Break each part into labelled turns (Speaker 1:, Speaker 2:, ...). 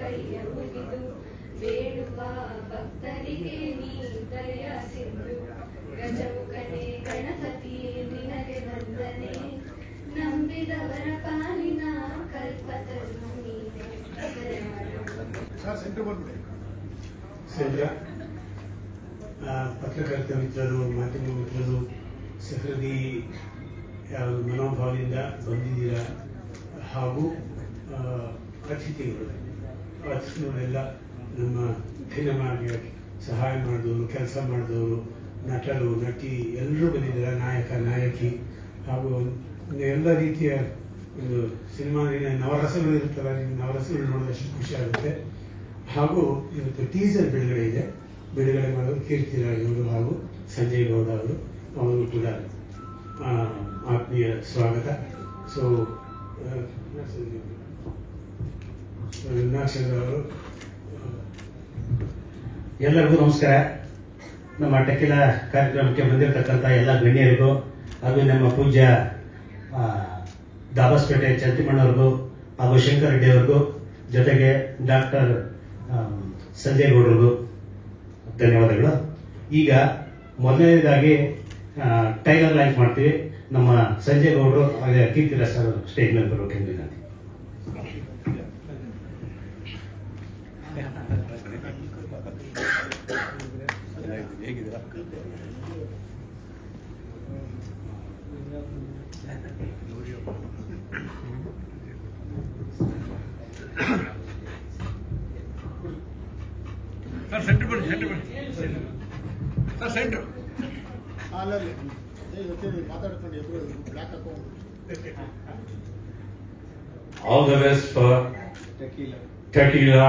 Speaker 1: ಕೈಯ ಮುಗಿದು ಬೇಡುವ ಭಕ್ತರಿಗೆ ನೀ ದಯ ಸಿಂಧು. ಗಜಮುಖನೇ ಗಣಪತಿ ನಿನಗೆ ವಂದನೆ, ನಂಬಿದವರ ಪಾಲಿನ ಕಲ್ಪತರು ನೀನೆ.
Speaker 2: ಪತ್ರಕರ್ತ ಮಿತ್ರರು, ಮಾಧ್ಯಮ ಮಿತ್ರರು, ಸಹೃದಿ ಮನೋಭಾವದಿಂದ ಬಂದಿದ್ದೀರಾ, ಹಾಗೂ ಅತಿಥಿಗಳೆಲ್ಲ ನಮ್ಮ ಸಿನಿಮಾಗೆ ಸಹಾಯ ಮಾಡಿದವರು, ಕೆಲಸ ಮಾಡಿದವರು, ನಟರು, ನಟಿ ಎಲ್ಲರೂ ಬಂದಿದ್ದಾರೆ, ನಾಯಕ ನಾಯಕಿ, ಹಾಗೂ ಎಲ್ಲ ರೀತಿಯ ಒಂದು ಸಿನಿಮಾದಿನ ನವರಸಗಳು ಇರುತ್ತಲ್ಲ, ನವರಸಗಳು ನೋಡಿದಷ್ಟು ಖುಷಿ ಆಗುತ್ತೆ. ಹಾಗೂ ಇವತ್ತು ಟೀಸರ್ ಬಿಡುಗಡೆ ಇದೆ, ಬಿಡುಗಡೆ ಮಾಡೋದು ಕೀರ್ತಿರಾಜ್ ಅವರು ಹಾಗೂ ಸಂಜಯ್ ಗೌಡ ಅವರು ಕೂಡ ಆತ್ಮೀಯ ಸ್ವಾಗತ. ಸೊ ನಾಗಚಂದ್ರ ಅವರು.
Speaker 3: ಎಲ್ಲರಿಗೂ ನಮಸ್ಕಾರ. ನಮ್ಮ ಟೆಕ್ಕಿಲ ಕಾರ್ಯಕ್ರಮಕ್ಕೆ ಬಂದಿರತಕ್ಕಂಥ ಎಲ್ಲ ಗಣ್ಯರಿಗೂ ಹಾಗೂ ನಮ್ಮ ಪೂಜ್ಯ ದಾಬಸ್ಪೇಟೆ ಚಂತಿಮಣ್ಣವ್ರಿಗೂ ಹಾಗೂ ಶಂಕರ್ ರೆಡ್ಡಿ ಅವ್ರಿಗೂ, ಜೊತೆಗೆ ಡಾಕ್ಟರ್ ಸಂಜಯ್ ಗೌಡ್ರಿಗೂ ಧನ್ಯವಾದಗಳು. ಈಗ ಮೊದಲನೇದಾಗಿ ಟೈಲರ್ ಲೈಫ್ ಮಾಡ್ತೀವಿ. ನಮ್ಮ ಸಂಜಯ್ ಗೌಡರು ಹಾಗೆ ಕೀರ್ತಿರಾಜ್ ಸರ್ ಸ್ಟೇಜ್ ಮೇಲೆ ಬರೋಕೆ ವಿನಂತಿ.
Speaker 4: ಸರ್ ಸೆಂಟರ್ ಬನ್ನಿ, ಸೆಂಟರ್ ಬನ್ನಿ ಸರ್, ಸೆಂಟರ್
Speaker 5: ಹಾಲಲ್ಲಿ ಮಾತಾಡ್ಕೊಂಡು ಎದುರು ಬ್ಲಾಕ್ ಹಾಕೊಂಡು.
Speaker 6: All the best for Tequila,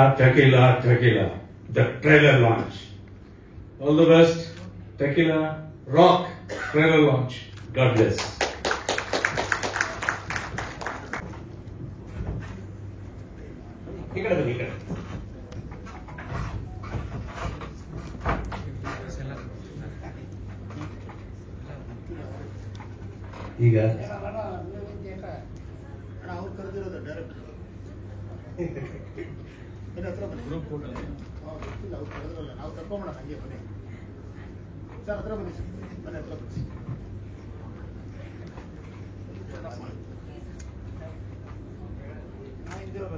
Speaker 6: the trailer launch. All the best, Tequila Rock trailer launch. God bless.
Speaker 3: ಈ ಕಡೆ ಬನ್ನಿ, ಈ ಕಡೆ. ಈಗ
Speaker 5: ಅವ್ರು ಕರೆದಿರೋದು ಡೈರೆಕ್ಟ್ ಬನ್ನಿ, ಹತ್ರ ಬನ್ನಿ. ಗ್ರೂಪ್ ಗೊತ್ತಿಲ್ಲ, ಅವ್ರು ಕರೆದ್ರಲ್ಲ, ನಾವು ಕರ್ಕೊಂಬೋಣ. ಹಂಗೆ ಬನ್ನಿ ಸರ್, ಹತ್ರ ಬನ್ನಿ ಸರ್, ಬನ್ನಿ ಹತ್ರ ಬನ್ನಿ.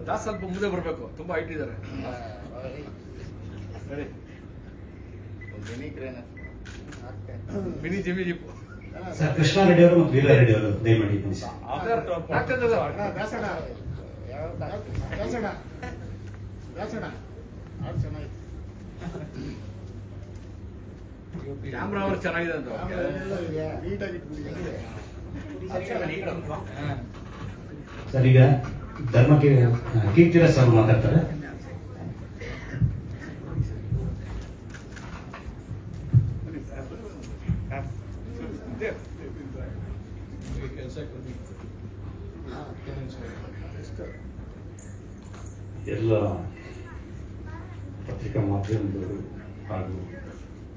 Speaker 4: ಜಾಸ್ತಿ ಸ್ವಲ್ಪ ಮುಂದೆ ಬರಬೇಕು, ತುಂಬಾ ಹೈಟ್ ಇದ್ದಾರೆ. ಸರಿ, mini jimmy jib
Speaker 3: sir, Krishna Reddy ಅವರು ಮತ್ತು ವೀರ ರೆಡ್ಡಿ ಅವರು ದಯಮಾಡಿ ಬನ್ನಿ ಸರ್.
Speaker 5: ವ್ಯಾಸಣ ಆಡ್ ಚೆನ್ನಾಗಿತ್ತು.
Speaker 4: ಕ್ಯಾಮ್ರಾ ಅವ್ರು ಚೆನ್ನಾಗಿದೆ ಅಂತ
Speaker 5: ನೀಟಾಗಿ ಇಟ್ಬಿಡಿ.
Speaker 3: ಸರ್, ಈಗ ಕೀರ್ತಿರಾಜ್ ಸರ್ ಮಾತಾಡ್ತಾರೆ.
Speaker 6: ಎಲ್ಲ ಪತ್ರಿಕಾ ಮಾಧ್ಯಮದವರು ಹಾಗೂ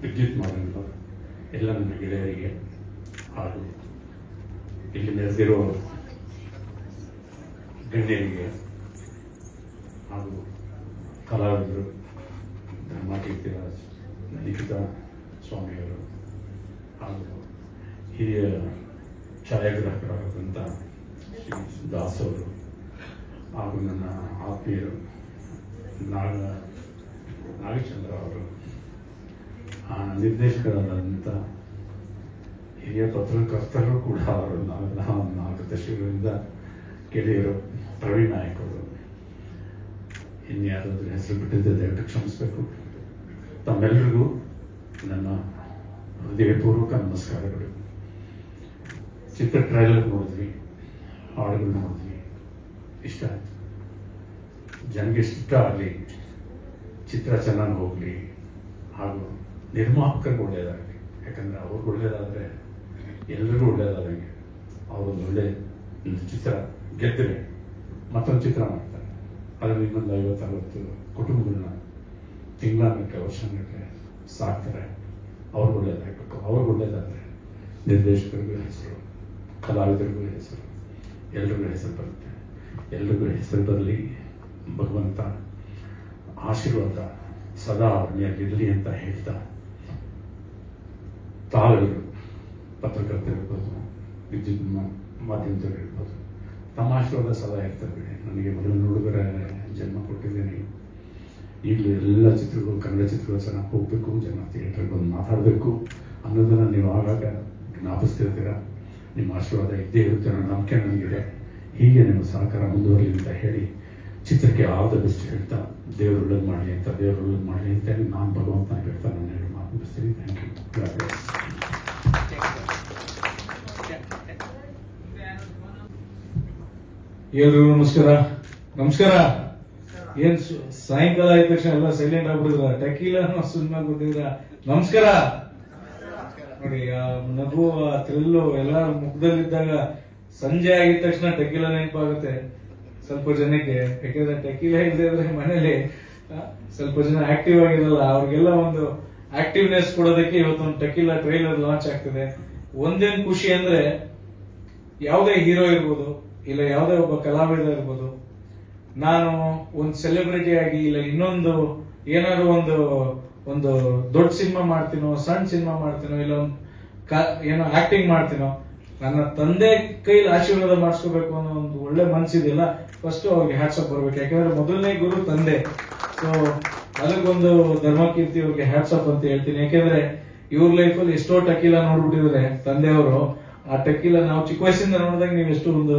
Speaker 6: ವಿದ್ಯುತ್ ಮಾಧ್ಯಮದವರು, ಎಲ್ಲ ನನ್ನ ಗೆಳೆಯರಿಗೆ ಹಾಗೂ ಇಲ್ಲಿ ನೆರೆದಿರೋ ಗಣ್ಯರಿಗೆ ಹಾಗೂ ಕಲಾವಿದರು, ಧರ್ಮಕೀರ್ತಿರಾಜ್, ನಿಖಿತಾ ಸ್ವಾಮಿಯವರು ಹಾಗೂ ಹಿರಿಯ ಛಾಯಾಗ್ರಾಹಕರಾದಂಥ ಶ್ರೀ ದಾಸ್ ಅವರು ಹಾಗೂ ನನ್ನ ಆತ್ಮೀಯರು ನಾಗಚಂದ್ರ ಅವರು, ನಿರ್ದೇಶಕರಾದಂಥ ಹಿರಿಯ ಪತ್ರಕರ್ತರು ಕೂಡ ಅವರು, ನಾವು 4 ದಶಕಗಳಿಂದ ಗೆಳೆಯರು, ಪ್ರವೀಣ್ ನಾಯಕ್ ಅವರು, ಇನ್ಯಾರಾದ್ರೂ ಹೆಸರು ಬಿಟ್ಟಿದ್ದೆ ದಯವಿಟ್ಟು ಕ್ಷಮಿಸಬೇಕು. ತಮ್ಮೆಲ್ಲರಿಗೂ ನನ್ನ ಹೃದಯಪೂರ್ವಕ ನಮಸ್ಕಾರಗಳು. ಚಿತ್ರ ಟ್ರೈಲರ್ ನೋಡಿದ್ವಿ, ಹಾಡುಗಳು ನೋಡಿದ್ವಿ, ಇಷ್ಟ ಆಯಿತು. ಜನಗೆ ಇಷ್ಟ ಆಗಲಿ, ಚಿತ್ರ ಚೆನ್ನಾಗಿ ಹೋಗಲಿ, ಹಾಗೂ ನಿರ್ಮಾಪಕರಿಗೆ ಒಳ್ಳೆಯದಾಗಲಿ. ಯಾಕಂದರೆ ಅವ್ರಿಗೆ ಒಳ್ಳೆಯದಾದರೆ ಎಲ್ಲರಿಗೂ ಒಳ್ಳೆಯದಾದಂಗೆ. ಅವರೊಂದು ಒಳ್ಳೆ ಚಿತ್ರ ಗೆದ್ದರೆ ಮತ್ತೊಂದು ಚಿತ್ರ ಮಾಡ್ತಾರೆ, ಅದರಲ್ಲಿ ಇನ್ನೊಂದು 50-60 ಕುಟುಂಬಗಳನ್ನ ತಿಂಗಳಾಗಟ್ಟಲೆ, ವರ್ಷಗಟ್ಟಲೆ ಸಾಕ್ತಾರೆ. ಅವ್ರಿಗೆ ಒಳ್ಳೆಯದಾಗಬೇಕು. ಅವ್ರಿಗೆ ಒಳ್ಳೆಯದಾದರೆ ನಿರ್ದೇಶಕರಿಗೂ ಹೆಸರು, ಕಲಾವಿದರಿಗೂ ಹೆಸರು, ಎಲ್ರಿಗೂ ಹೆಸರು ಬರುತ್ತೆ. ಎಲ್ರಿಗೂ ಹೆಸರು ಬರಲಿ. ಭಗವಂತ ಆಶೀರ್ವಾದ ಸದಾ ಅವ್ರ ಮೇಲಿರಲಿ ಅಂತ ಹೇಳ್ತಾ, ತಾವೆಲ್ಲರೂ ಪತ್ರಕರ್ತರಿರ್ಬೋದು, ವಿದ್ಯುತ್ ಮಾಧ್ಯಮದವರು ಇರ್ಬೋದು, ತಮ್ಮ ಆಶೀರ್ವಾದ ಸದಾ ಇರ್ತದೆ. ನನಗೆ ಮೊದಲು ಹುಡುಗರ ಜನ್ಮ ಕೊಟ್ಟಿದ್ದೇನೆ. ಈಗಲೂ ಎಲ್ಲ ಚಿತ್ರಗಳು, ಕನ್ನಡ ಚಿತ್ರಗಳು ಚೆನ್ನಾಗಿ ಹೋಗಬೇಕು, ಜನ ಥಿಯೇಟರ್ಗೆ ಬಂದು ಮಾತಾಡಬೇಕು ಅನ್ನೋದನ್ನು ನೀವು ಆಗಾಗ ಜ್ಞಾಪಿಸ್ತಿರ್ತೀರ. ನಿಮ್ಮ ಆಶೀರ್ವಾದ ಇದ್ದೇ ಇರುತ್ತೆ ಅನ್ನೋ ನಂಬಿಕೆ ನನಗಿದೆ. ಹೀಗೆ ನಿಮ್ಮ ಸಹಕಾರ ಮುಂದುವರಲಿ ಅಂತ ಹೇಳಿ ಚಿತ್ರಕ್ಕೆ ಆಲ್ ದ ಬೆಸ್ಟ್ ಹೇಳ್ತಾ, ದೇವರು ಒಳ್ಳೇದು ಮಾಡಲಿ ಅಂತ ಹೇಳಿ ನಾನು ಭಗವಂತನ ಹೇಳ್ತಾ ನಾನು ಹೇಳಿ ಮಾತು ಮುಗಿಸ್ತೀನಿ. Thank you.
Speaker 7: ಎಲ್ರಿಗೂ ನಮಸ್ಕಾರ. ಏನ್ ಸಾಯಂಕಾಲ ಆದ ತಕ್ಷಣ ಎಲ್ಲ ಸೈಲೆಂಟ್ ಆಗ್ಬಿಡಿದ್ರ, ಟಕೀಲ ಸುಮ್ಮನೆ ಗೊತ್ತಿದ್ರ. ನಮಸ್ಕಾರ. ನೋಡಿ, ಆ ನಗು, ಆ ಥ್ರಿಲ್ಲು ಎಲ್ಲ ಮುಖದಲ್ಲಿದ್ದಾಗ ಸಂಜೆ ಆಗಿದ ತಕ್ಷಣ ಟಕೀಲ ನೆನಪಾಗುತ್ತೆ ಸ್ವಲ್ಪ ಜನಕ್ಕೆ. ಯಾಕಂದ್ರೆ ಟಕೀಲ ಇಲ್ಲದೆ ಮನೇಲಿ ಸ್ವಲ್ಪ ಜನ ಆಕ್ಟಿವ್ ಆಗಿರಲ್ಲ. ಅವ್ರಿಗೆಲ್ಲ ಒಂದು ಆಕ್ಟಿವ್ನೆಸ್ ಕೊಡೋದಕ್ಕೆ ಇವತ್ತೊಂದು ಟಕೀಲ ಟ್ರೈಲರ್ ಲಾಂಚ್ ಆಗ್ತಿದೆ. ಒಂದೇನ್ ಖುಷಿ ಅಂದ್ರೆ, ಯಾವುದೇ ಹೀರೋ ಇರ್ಬೋದು, ಇಲ್ಲ ಯಾವುದೇ ಒಬ್ಬ ಕಲಾವಿದ ಇರ್ಬೋದು, ನಾನು ಒಂದು ಸೆಲೆಬ್ರಿಟಿ ಆಗಿ ಇಲ್ಲ ಇನ್ನೊಂದು ಏನಾದ್ರು ಒಂದು ದೊಡ್ಡ ಸಿನಿಮಾ ಮಾಡ್ತೀನೋ, ಸಣ್ಣ ಸಿನಿಮಾ ಮಾಡ್ತೀನೋ, ಇಲ್ಲ ಒಂದು ಏನೋ ಆಕ್ಟಿಂಗ್ ಮಾಡ್ತೀನೋ, ನನ್ನ ತಂದೆ ಕೈಲಿ ಆಶೀರ್ವಾದ ಮಾಡಿಸ್ಕೋಬೇಕು ಅನ್ನೋ ಒಂದು ಒಳ್ಳೆ ಮನ್ಸಿದೆಯಲ್ಲ, ಫಸ್ಟ್ ಅವ್ರಿಗೆ ಹ್ಯಾಟ್ಸಪ್ ಬರ್ಬೇಕು. ಯಾಕಂದ್ರೆ ಮೊದಲನೇ ಗುರು ತಂದೆ. ಸೊ ಅದಕ್ಕೊಂದು ಧರ್ಮಕೀರ್ತಿ ಅವ್ರಿಗೆ ಹ್ಯಾಟ್ಸಪ್ ಅಂತ ಹೇಳ್ತೀನಿ. ಯಾಕೆಂದ್ರೆ ಇವ್ರ ಲೈಫಲ್ಲಿ ಎಷ್ಟೋ ಟಕೀಲ ನೋಡ್ಬಿಟ್ಟಿದ್ರೆ ತಂದೆಯವರು. ಆ ಟಕೀಲ ನಾವು ಚಿಕ್ಕ ವಯಸ್ಸಿಂದ ನೋಡಿದಾಗ ನೀವು ಎಷ್ಟು ಒಂದು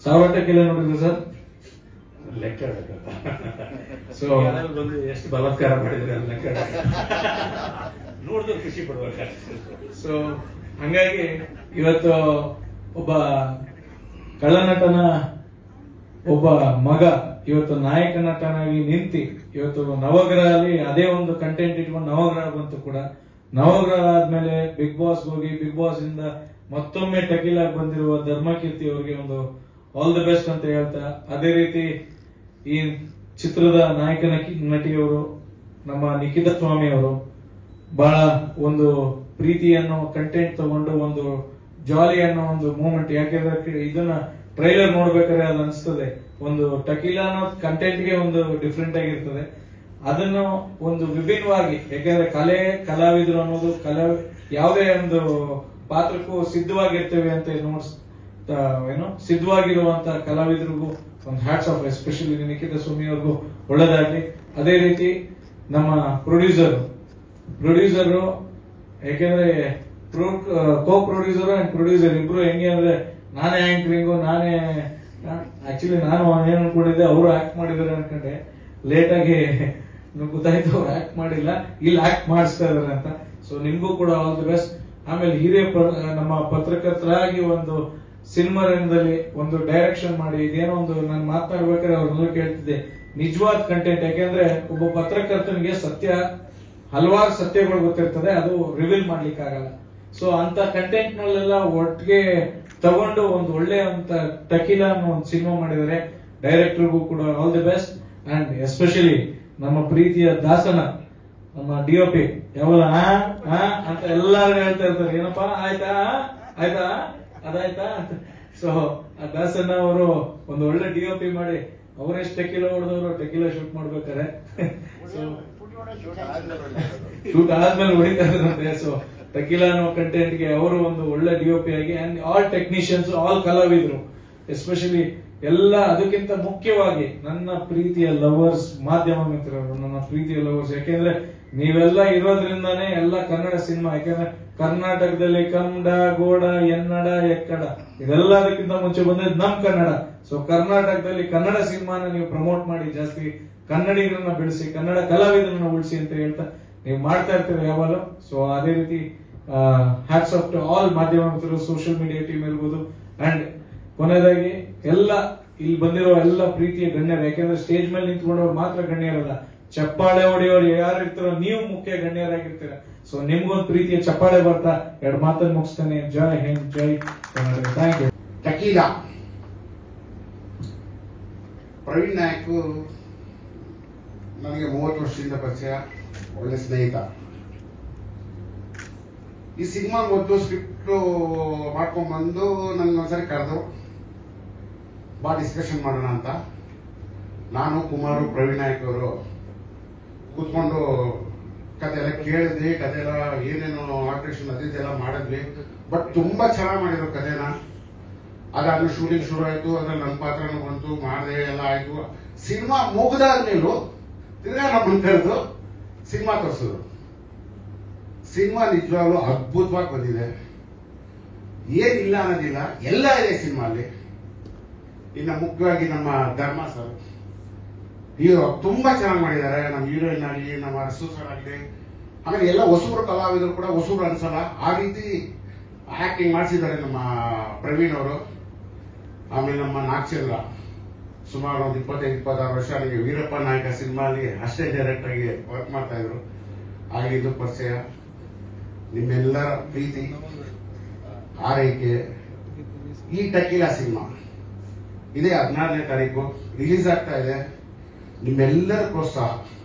Speaker 7: 1000 ಟಕೀಲ ನೋಡಿದ್ರಿ ಸರ್?
Speaker 6: ಲೆಕ್ಕ ಸೊ ಬಂದು ಎಷ್ಟು ಬಲಾತ್ಕಾರ ಮಾಡಿದ್ರೆ ಲೆಕ್ಕ ನೋಡಿದ್ರೆ ಖುಷಿ ಪಡ್ಬೇಕು.
Speaker 7: ಸೊ ಹಂಗಾಗಿ ಇವತ್ತು ಒಬ್ಬ ಕಳ್ಳನಟನ ಒಬ್ಬ ಮಗ ಇವತ್ತು ನಾಯಕ ನಟನಾಗಿ ನಿಂತಿ, ಇವತ್ತು ನವಗ್ರಹ ಅಲ್ಲಿ ಅದೇ ಒಂದು ಕಂಟೆಂಟ್ ಇಟ್ಕೊಂಡು ನವಗ್ರಹ ಬಂತು ಕೂಡ. ನವಗ್ರಹ ಆದ್ಮೇಲೆ ಬಿಗ್ ಬಾಸ್ ಹೋಗಿ, ಬಿಗ್ ಬಾಸ್ ಇಂದ ಮತ್ತೊಮ್ಮೆ ಟಕೀಲಾಗಿ ಬಂದಿರುವ ಧರ್ಮಕೀರ್ತಿ ಅವರಿಗೆ ಒಂದು ಆಲ್ ದಿ ಬೆಸ್ಟ್ ಅಂತ ಹೇಳ್ತಾ, ಅದೇ ರೀತಿ ಈ ಚಿತ್ರದ ನಾಯಕ ನಟಿಯವರು ನಮ್ಮ ನಿಖಿತಾ ಸ್ವಾಮಿ ಅವರು ಬಹಳ ಒಂದು ಪ್ರೀತಿ ಅನ್ನೋ ಕಂಟೆಂಟ್ ತಗೊಂಡು ಒಂದು ಜಾಲಿ ಅನ್ನೋ ಒಂದು ಮೂಮೆಂಟ್. ಯಾಕೆಂದ್ರೆ ಇದನ್ನ ಟ್ರೈಲರ್ ನೋಡ್ಬೇಕಾದ್ರೆ ಅದು ಅನಿಸ್ತದೆ, ಒಂದು ಟಕೀಲಾ ಅನ್ನೋ ಕಂಟೆಂಟ್ಗೆ ಒಂದು ಡಿಫ್ರೆಂಟ್ ಆಗಿರ್ತದೆ. ಅದನ್ನು ಒಂದು ವಿಭಿನ್ನವಾಗಿ, ಯಾಕೆಂದ್ರೆ ಕಲಾವಿದರು ಅನ್ನೋದು ಯಾವುದೇ ಒಂದು ಪಾತ್ರಕ್ಕೂ ಸಿದ್ಧವಾಗಿರ್ತೇವೆ ಅಂತ ಸಿದ್ಧವಾಗಿರುವಂತ ಕಲಾವಿದರಿಗೂ ಒಂದು ಹ್ಯಾಟ್ಸ್ ಆಫ್, ಎಸ್ಪೆಷಲಿ ನಿಖಿತಾ ಸ್ವಾಮಿ ಅವ್ರಿಗೂ ಒಳ್ಳೇದಾಗ್ಲಿ. ಅದೇ ರೀತಿ ನಮ್ಮ ಪ್ರೊಡ್ಯೂಸರ್ ಯಾಕೆಂದ್ರೆ ಕೋ ಪ್ರೊಡ್ಯೂಸರ್ ಅಂಡ್ ಪ್ರೊಡ್ಯೂಸರ್ ಇಬ್ರು ಹೆಂಗೆ ಅಂದ್ರೆ, ನಾನೇ ಆಂಕರಿಂಗು, ನಾನೇ ಆಕ್ಚುಲಿ ನಾನು ಏನ್ ಅನ್ಕೊಂಡಿದ್ದೆ ಅವರು ಆಕ್ಟ್ ಮಾಡಿದಾರೆ ಅನ್ಕೊಂಡೆ. ಲೇಟ್ ಆಗಿ ಗೊತ್ತಾಯ್ತು ಅವ್ರು ಆಕ್ಟ್ ಮಾಡಿಲ್ಲ, ಇಲ್ಲಿ ಆಕ್ಟ್ ಮಾಡಿಸ್ತಾ ಇದಾರೆ ಅಂತ. ಸೊ ನಿಮ್ಗೂ ಕೂಡ ಆಲ್ ದಿ ಬೆಸ್ಟ್. ಆಮೇಲೆ ಹಿರಿಯ ನಮ್ಮ ಪತ್ರಕರ್ತರಾಗಿ ಒಂದು ಸಿನಿಮಾ ರಂಗದಲ್ಲಿ ಒಂದು ಡೈರೆಕ್ಷನ್ ಮಾಡಿ, ಇದೇನೋ ಒಂದು ನಾನು ಮಾತನಾಡ್ಬೇಕಾದ್ರೆ ಅವ್ರನ್ನೆಲ್ಲ ಕೇಳ್ತಿದ್ದೆ, ನಿಜವಾದ ಕಂಟೆಂಟ್. ಯಾಕೆಂದ್ರೆ ಒಬ್ಬ ಪತ್ರಕರ್ತನಿಗೆ ಹಲವಾರು ಸತ್ಯಗಳು ಗೊತ್ತಿರ್ತದೆ, ಅದು ರಿವೀಲ್ ಮಾಡ್ಲಿಕ್ಕೆ ಆಗಲ್ಲ. ಸೊ ಅಂತ ಕಂಟೆಂಟ್ ನಲ್ಲೆಲ್ಲ ಒಟ್ಟಿಗೆ ತಗೊಂಡು ಒಂದು ಒಳ್ಳೆ ಅಂತ ಟಕೀಲಾ ಅನ್ನೋ ಒಂದು ಸಿನಿಮಾ ಮಾಡಿದರೆ. ಡೈರೆಕ್ಟರ್ಗೂ ಕೂಡ all the best. And especially ನಮ್ಮ ಪ್ರೀತಿಯ ದಾಸನ, ನಮ್ಮ DOP ಯಾವಲ್ಲ ಅಂತ ಎಲ್ಲಾರು ಹೇಳ್ತಾ ಇರ್ತಾರೆ, ಏನಪ್ಪಾ ಆಯ್ತಾ ಅದಾಯ್ತಾ ಅಂತ. ಸೊ ಆ ದಾಸನ ಅವರು ಒಂದು ಒಳ್ಳೆ DOP ಮಾಡಿ, ಅವರೆಷ್ಟು ಟಕೀಲಾ ಹೊಡೆದವರು ಟಕೀಲಾ ಶೂಟ್ ಮಾಡ್ಬೇಕಾರೆ ಶೂಟ್ ಆದ್ಮೇಲೆ ಹೊಡಿತಾರೆ. ಸೊ ಟಕೀಲಾ ಅನ್ನೋ ಕಂಟೆಂಟ್ ಗೆ ಅವರು ಒಂದು ಒಳ್ಳೆ DOP ಆಗಿ, ಅಂಡ್ ಆಲ್ ಟೆಕ್ನಿಷಿಯನ್ಸ್, ಆಲ್ ಕಲಾವಿದರು, ಎಸ್ಪೆಷಲಿ ಎಲ್ಲ, ಅದಕ್ಕಿಂತ ಮುಖ್ಯವಾಗಿ ನನ್ನ ಪ್ರೀತಿಯ ಲವರ್ಸ್, ಮಾಧ್ಯಮ ಮಿತ್ರರು, ನನ್ನ ಪ್ರೀತಿಯ ಲವರ್ಸ್. ಯಾಕೆಂದ್ರೆ ನೀವೆಲ್ಲ ಇರೋದ್ರಿಂದಾನೇ ಎಲ್ಲ ಕನ್ನಡ ಸಿನಿಮಾ. ಯಾಕೆಂದ್ರೆ ಕರ್ನಾಟಕದಲ್ಲಿ ಕನ್ನಡ, ಗೋಡ, ಎನ್ನಡ, ಎಕ್ಕಡ ಇದೆಲ್ಲದಕ್ಕಿಂತ ಮುಂಚೆ ಬಂದಿದ್ದು ನಮ್ ಕನ್ನಡ. ಸೊ ಕರ್ನಾಟಕದಲ್ಲಿ ಕನ್ನಡ ಸಿನಿಮಾನ ನೀವು ಪ್ರಮೋಟ್ ಮಾಡಿ, ಜಾಸ್ತಿ ಕನ್ನಡಿಗರನ್ನ ಬೆಳೆಸಿ, ಕನ್ನಡ ಕಲಾವಿದರನ್ನ ಉಳಿಸಿ ಅಂತ ಹೇಳ್ತಾ ನೀವು ಮಾಡ್ತಾ ಇರ್ತೀರ ಯಾವಾಗಲೂ. ಸೊ ಅದೇ ರೀತಿ ಹ್ಯಾಟ್ಸ್ ಆಫ್ ಟು ಆಲ್ ಮಾಧ್ಯಮ ಮಿತ್ರರು, ಸೋಷಿಯಲ್ ಮೀಡಿಯಾ ಟೀಮ್ ಇರ್ಬೋದು. ಅಂಡ್ ಕೊನೆಯದಾಗಿ ಎಲ್ಲ ಇಲ್ಲಿ ಬಂದಿರೋ ಎಲ್ಲ ಪ್ರೀತಿಯ ಗಣ್ಯರು. ಯಾಕೆಂದ್ರೆ ಸ್ಟೇಜ್ ಮೇಲೆ ನಿಂತ್ಕೊಂಡವ್ರು ಮಾತ್ರ ಗಣ್ಯರಲ್ಲ, ಚಪ್ಪಾಳೆ ಹೊಡೆಯೋರು ಯಾರು ಇರ್ತಾರೋ ನೀವು ಮುಖ್ಯ ಗಣ್ಯರಾಗಿರ್ತೀರ. ಸೊ ನಿಮ್ಗೊಂದು ಪ್ರೀತಿಯ ಚಪ್ಪಾಳೆ ಬರ್ತಾ 2 ಮಾತನ್ನು ಮುಗಿಸ್ತೇನೆ. ಜೈ ಹಿಂದ್, ಜೈ Kannada. Thank you.
Speaker 5: Tequila Praveen Nayak ನನಗೆ 30 ವರ್ಷದಿಂದ ಪರಿಚಯ, ಒಳ್ಳೆ ಸ್ನೇಹಿತ. ಈ ಸಿನಿಮಾ ಮೊದಲು ಸ್ಕ್ರಿಪ್ಟ್ ಮಾಡ್ಕೊಂಡ್ ಬಂದು ನನ್ಗೊಂದ್ಸರಿ ಕರೆದು ಬಾ ಡಿಸ್ಕಷನ್ ಮಾಡೋಣ ಅಂತ. ನಾನು, ಕುಮಾರು, ಪ್ರವೀಣ್ ನಾಯಕ್ ಅವರು
Speaker 8: ಕೂತ್ಕೊಂಡು ಕತೆ ಎಲ್ಲ ಕೇಳಿದ್ವಿ, ಕತೆ ಎಲ್ಲ ಏನೇನು ಆಲ್ಟ್ರೇಷನ್ ಅದೆಲ್ಲ ಮಾಡಿದ್ವಿ. ಬಟ್ ತುಂಬಾ ಚೆನ್ನಾಗಿ ಮಾಡಿದ್ರು ಕತೆನ. ಅದಾದ್ಮೇಲೆ ಶೂಟಿಂಗ್ ಶುರು ಆಯ್ತು, ಅದ್ರಲ್ಲಿ ನನ್ನ ಪಾತ್ರನೂ ಬಂತು, ಮಾಡಿದೆ ಎಲ್ಲ ಆಯ್ತು. ಸಿನಿಮಾ ಮುಗ್ದಾದ್ಮೇಲೂ ತಿರ್ಗಾ ನಮ್ಮನ್ನು ಕರೆದು ಸಿನಿಮಾ ತೋರಿಸಿದ್ರು. ಸಿನಿಮಾ ನಿಜವಾಗ್ಲೂ ಅದ್ಭುತವಾಗಿ ಬಂದಿದೆ, ಏನಿಲ್ಲ ಅನ್ನೋದಿಲ್ಲ, ಎಲ್ಲ ಇದೆ ಸಿನಿಮಾಲಿ. ಇನ್ನು ಮುಖ್ಯವಾಗಿ ನಮ್ಮ ಧರ್ಮ ಸರ್ ಹೀರೋ ತುಂಬಾ ಚೆನ್ನಾಗಿ ಮಾಡಿದ್ದಾರೆ. ನಮ್ಮ ಹೀರೋಯಿನ್ ಆಗಲಿ, ನಮ್ಮ ಸೂಸರ್ ಆಗಲಿ, ಆಮೇಲೆ ಎಲ್ಲ ಹೊಸಬ್ರು ಕಲಾವಿದರು ಕೂಡ ಹೊಸಬ್ರು ಅನ್ಸಲ್ಲ, ಆ ರೀತಿ ಆಕ್ಟಿಂಗ್ ಮಾಡಿಸಿದ್ದಾರೆ ನಮ್ಮ ಪ್ರವೀಣ್ ಅವರು. ಆಮೇಲೆ ನಮ್ಮ ನಾಗಚಂದ್ರ ಸುಮಾರು ಒಂದು 25-26 ವರ್ಷ ನನಗೆ ವೀರಪ್ಪ ನಾಯಕ ಸಿನಿಮಾಲಿ ಅಷ್ಟೇ ಡೈರೆಕ್ಟ್ ಆಗಿ ವರ್ಕ್ ಮಾಡ್ತಾ ಇದ್ರು. ಆಗಿದ್ದು ಪರಿಚಯ. ನಿಮ್ಮೆಲ್ಲರ ಪ್ರೀತಿ ಆರೈಕೆ. ಈ ಟಕೀಲಾ ಸಿನಿಮಾ ಇದೇ 16ನೇ ತಾರೀಕು ರಿಲೀಸ್ ಆಗ್ತಾ ಇದೆ. ನಿಮ್ಮೆಲ್ಲರ ಪ್ರೋತ್ಸಾಹ,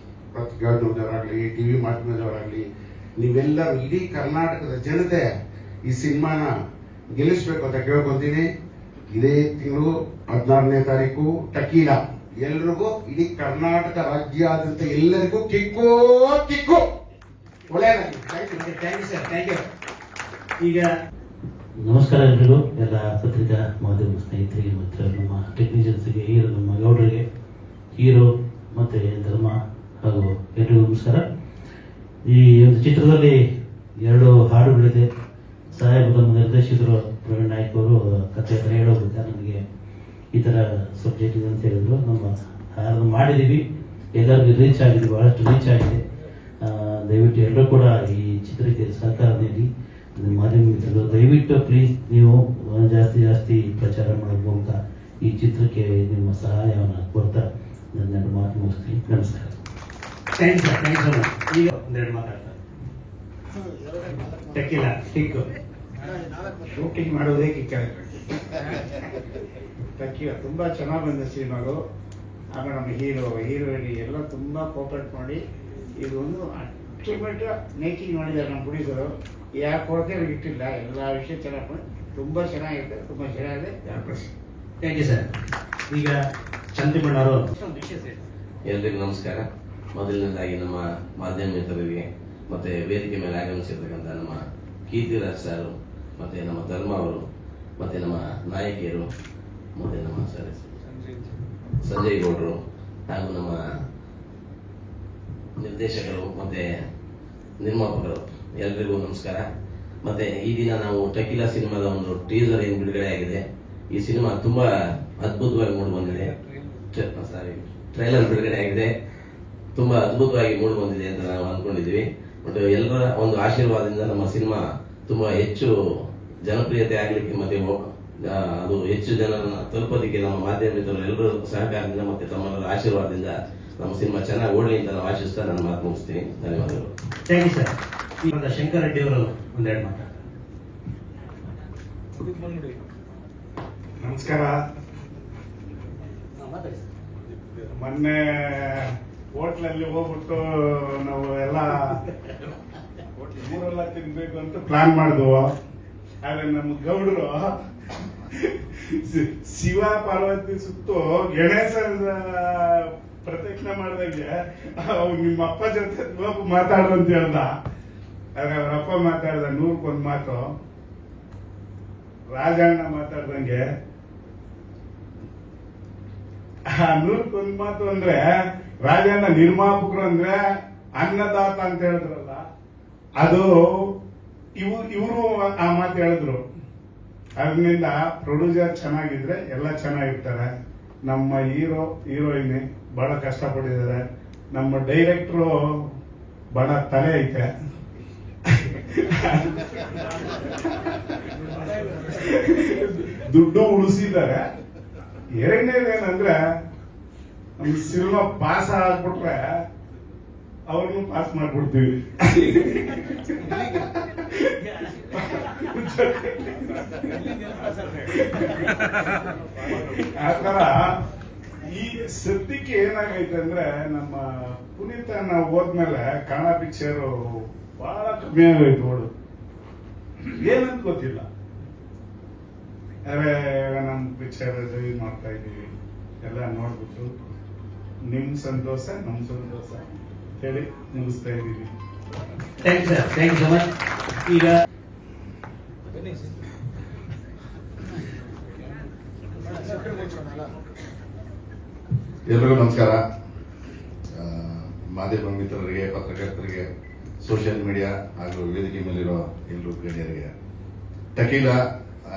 Speaker 8: ಪತ್ರಿಕಾಗೋದ್ಯಮದವರಾಗ್ಲಿ, ಟಿವಿ ಮಾಧ್ಯಮದವರಾಗ್ಲಿ, ನೀವೆಲ್ಲರೂ ಇಡೀ ಕರ್ನಾಟಕದ ಜನತೆ ಈ ಸಿನಿಮಾನ ಗೆಲ್ಲಿಸ್ಬೇಕು ಅಂತ ಕೇಳ್ಕೊಂತೀನಿ. ಇದೇ ತಿಂಗಳು 16ನೇ ತಾರೀಕು ಟಕೀಲಾ. ಎಲ್ರಿಗೂ ಇಡೀ ಕರ್ನಾಟಕ ರಾಜ್ಯಾದ್ಯಂತ ಎಲ್ಲರಿಗೂ ಕಿಕ್ಕು ಕಿಕ್ಕು. ಒಳ್ಳೆಯದಾಗಿ. Thank you sir, thank you.
Speaker 3: ಈಗ ನಮಸ್ಕಾರ ಎಲ್ರಿಗೂ, ಎಲ್ಲ ಪತ್ರಿಕಾ ಮಾಧ್ಯಮ ಸ್ನೇಹಿತರಿಗೆ ಮತ್ತು ನಮ್ಮ ಟೆಕ್ನಿಷಿಯನ್ಸ್ಗೆ, ನಮ್ಮ ಗೌಡರಿಗೆ, ಹೀರೋ ಮತ್ತೆ ಧರ್ಮ ಹಾಗೂ ಎಲ್ರಿಗೂ ನಮಸ್ಕಾರ. ಈ ಒಂದು ಚಿತ್ರದಲ್ಲಿ 2 ಹಾಡುಗಳಿದೆ. ಸಾಹೇಬರ ನಿರ್ದೇಶಕರು ಪ್ರವೀಣ್ ನಾಯ್ಕ ಅವರು ಕಥೆ ಹತ್ರ ಹೇಳೋದಿಲ್ಲ, ನನಗೆ ಈ ಥರ ಸಬ್ಜೆಕ್ಟ್ ಇದೆ ಅಂತ ಹೇಳಿದ್ರು. ನಮ್ಮ ಹಾಡು ಮಾಡಿದ್ದೀವಿ, ಎಲ್ಲರಿಗೂ ರೀಚ್ ಆಗಿದೆ, ಬಹಳಷ್ಟು ರೀಚ್ ಆಗಿದೆ. ದಯವಿಟ್ಟು ಎಲ್ಲರೂ ಕೂಡ ಈ ಚಿತ್ರಕ್ಕೆ ಸಹಕಾರ ನೀಡಿ. ಮಾಧ್ಯಮ ಮಿತ್ರರು ದಯವಿಟ್ಟು ಪ್ಲೀಸ್ ನೀವು ಜಾಸ್ತಿ ಪ್ರಚಾರ ಮಾಡಬೇಕು ಅಂತ ಈ ಚಿತ್ರಕ್ಕೆ ನಿಮ್ಮ ಸಹಾಯವನ್ನು ಕೋರ್ತಾ ನನ್ನ ಮಾತು ಮುಗಿಸ್ತೀನಿ. ನಮಸ್ಕಾರ.
Speaker 2: Thanks sir, thanks sir. ಈಗ ಒಂದೆರಡು ಮಾತಾಡ್ತಾರೆ. ಟಕೀಲಾ ಟಿಕ್ಕು ಶೂಟಿಂಗ್ ಮಾಡೋದೇ ಕಿಕ್ಕ. ಟಕೀಲಾ ತುಂಬಾ ಚೆನ್ನಾಗಿ ಬಂದ ಸಿನಿಮಾಗಳು. ಆಮೇಲೆ ನಮ್ಮ ಹೀರೋಯಿನ್ ಎಲ್ಲ ತುಂಬಾ ಕೋಪರೇಟ್ ಮಾಡಿ ಇದೊಂದು ಅಲ್ಟಿಮೇಟ್ ಮೇಕಿಂಗ್ ಮಾಡಿದ್ದಾರೆ ನಮ್ಮ ಪ್ರೊಡ್ಯೂಸರು. ಯಾವ ಕೊರತೆ ಇಟ್ಟಿಲ್ಲ, ಎಲ್ಲ ವಿಷಯ ಚೆನ್ನಾಗಿ ತುಂಬಾ ಚೆನ್ನಾಗಿದೆ, ತುಂಬಾ ಚೆನ್ನಾಗಿದೆ.
Speaker 3: Thank you sir. ಈಗ ಚಂದ್ರಮಣ್ಣವರು
Speaker 9: ಎಲ್ಲರಿಗೂ ನಮಸ್ಕಾರ. ಮೊದಲನೇದಾಗಿ ನಮ್ಮ ಮಾಧ್ಯಮ ಮಿತ್ರರಿಗೆ ಮತ್ತೆ ವೇದಿಕೆ ಮೇಲೆ ಆಗಮಿಸಿರ್ತಕ್ಕಂಥ ನಮ್ಮ ಕೀರ್ತಿರಾಜ್ ಸರ್, ಮತ್ತೆ ನಮ್ಮ ಧರ್ಮ ಅವರು, ಮತ್ತೆ ನಮ್ಮ ನಾಯಕಿಯರು, ಮತ್ತೆ ನಮ್ಮ ಸಂಜಯ್ ಗೌಡರು, ಹಾಗೂ ನಮ್ಮ ನಿರ್ದೇಶಕರು ಮತ್ತೆ ನಿರ್ಮಾಪಕರು, ಎಲ್ರಿಗೂ ನಮಸ್ಕಾರ. ಮತ್ತೆ ಈ ದಿನ ನಾವು ಟಕೀಲಾ ಸಿನಿಮಾದ ಒಂದು ಟೀಸರ್ ಏನು ಬಿಡುಗಡೆ ಆಗಿದೆ. ಈ ಸಿನಿಮಾ ತುಂಬಾ ಅದ್ಭುತವಾಗಿ ಮೂಡಿ ಬಂದಿದೆ. ಟ್ರೈಲರ್ ಬಿಡುಗಡೆ ಆಗಿದೆ, ತುಂಬಾ ಅದ್ಭುತವಾಗಿ ಮೂಡಿ ಬಂದಿದೆ ಅಂತ ನಾವು ಅಂದ್ಕೊಂಡಿದ್ವಿ. ಬಟ್ ಎಲ್ಲರ ಒಂದು ಆಶೀರ್ವಾದದಿಂದ ನಮ್ಮ ಸಿನಿಮಾ ತುಂಬಾ ಹೆಚ್ಚು ಜನಪ್ರಿಯತೆ ಆಗ್ಲಿಕ್ಕೆ ಮತ್ತೆ ಅದು ಹೆಚ್ಚು ಜನರನ್ನ ತಲುಪೋದಕ್ಕೆ ನಮ್ಮ ಮಾಧ್ಯಮ ಮಿತ್ರರು ಎಲ್ಲರೂ ಸಹಕಾರದಿಂದ ಮತ್ತೆ ತಮ್ಮೆಲ್ಲರ ಆಶೀರ್ವಾದದಿಂದ ನಮ್ಮ ಸಿನಿಮಾ ಚೆನ್ನಾಗಿ ಓಡಲಿ ಅಂತ ನಾವು ಆಶಿಸ್ತಾ ನನ್ನ ಮಾತು ಮುಗಿಸ್ತೀನಿ. ಧನ್ಯವಾದಗಳು.
Speaker 3: Thank you sir. ಈಗ ಶಂಕರ್ ರೆಡ್ಡಿ ಅವರು ಒಂದೆರಡು ಮಾತಾಡ್ತಾರೆ.
Speaker 2: ನಮಸ್ಕಾರ. ಮೊನ್ನೆ ಹೋಟ್ಲಲ್ಲಿ ಹೋಗ್ಬಿಟ್ಟು ನಾವು ಎಲ್ಲ ಊರೆಲ್ಲ ತಿನ್ಬೇಕು ಅಂತ ಪ್ಲಾನ್ ಮಾಡಿದ್ವು. ಆದ್ರೆ ನಮ್ಮ ಗೌಡರು ಶಿವ ಪಾರ್ವತಿ ಸುತ್ತು ಗಣೇಶ ಪ್ರತ್ಯಕ್ಷ ಮಾಡಿದಂಗೆ ನಿಮ್ಮ ಅಪ್ಪ ಜೊತೆ ಹೋಗಿ ಮಾತಾಡು ಅಂತ ಹೇಳ್ದ. ಆದ್ರೆ ಅವ್ರಪ್ಪ ಮಾತಾಡ್ದ 100ಕ್ಕೆ1 ಮಾತು. ರಾಜಣ್ಣ ಮಾತಾಡ್ದಂಗೆ 100ಕ್ಕೆ1 ಮಾತು ಅಂದ್ರೆ ರಾಜಣ್ಣ ನಿರ್ಮಾಪಕರು ಅಂದ್ರೆ ಅನ್ನದಾತ ಅಂತ ಹೇಳಿದ್ರಲ್ಲ, ಅದು ಇವರು ಆ ಮಾತು ಹೇಳಿದ್ರು. ಅದರಿಂದ ಪ್ರೊಡ್ಯೂಸರ್ ಚೆನ್ನಾಗಿದ್ರೆ ಎಲ್ಲ ಚೆನ್ನಾಗಿರ್ತಾರೆ. ನಮ್ಮ ಹೀರೋಯಿನ್ ಬಹಳ ಕಷ್ಟಪಟ್ಟಿದ್ದಾರೆ. ನಮ್ಮ ಡೈರೆಕ್ಟ್ರು ಬಹಳ ತಲೆ ಐತೆ. ದುಡ್ಡು ಉಳಿಸಿದ್ದಾರೆ. ಎರಡನೇದೇನಂದ್ರೆ ನಮ್ ಸಿನಿಮಾ ಪಾಸ್ ಆಗ್ಬಿಟ್ರೆ ಅವ್ರನ್ನು ಪಾಸ್ ಮಾಡ್ಬಿಡ್ತೀವಿ. ಆತರ ಈ ಸದ್ಯಕ್ಕೆ ಏನಾಗೈತೆ ಅಂದ್ರೆ ನಮ್ಮ ಪುನೀತ ನಾವು ಹೋದ್ಮೇಲೆ ಕನ್ನಡ ಪಿಕ್ಚರ್ ಬಹಳ ಕಮ್ಮಿ ಆಗೋಯ್ತು ನೋಡು. ಏನಂತ ಗೊತ್ತಿಲ್ಲ. ಅರೆ ನಮ್ ಪಿಕ್ಚರ್ ರಿಲೀಸ್ ಮಾಡ್ತಾ ಇದೀವಿ, ಎಲ್ಲ ನೋಡ್ಬಿಟ್ಟು ನಿಮ್ ಸಂತೋಷ ನಮ್ ಸಂತೋಷ.
Speaker 7: ಹೇಳಿ ಮುಗಿಸ್ತಾ ಇದ್ದೀವಿ.
Speaker 3: Thank you sir, thank you so much. ಈಗ
Speaker 10: ಎಲ್ರಿಗೂ ನಮಸ್ಕಾರ. ಮಾಧ್ಯಮ ಮಿತ್ರರಿಗೆ, ಪತ್ರಕರ್ತರಿಗೆ, ಸೋಷಿಯಲ್ ಮೀಡಿಯಾ ಹಾಗೂ ವೇದಿಕೆ ಮೇಲಿರೋ ಎಲ್ಲರೂ ಗಣ್ಯರಿಗೆ, ಟಕೀಲಾ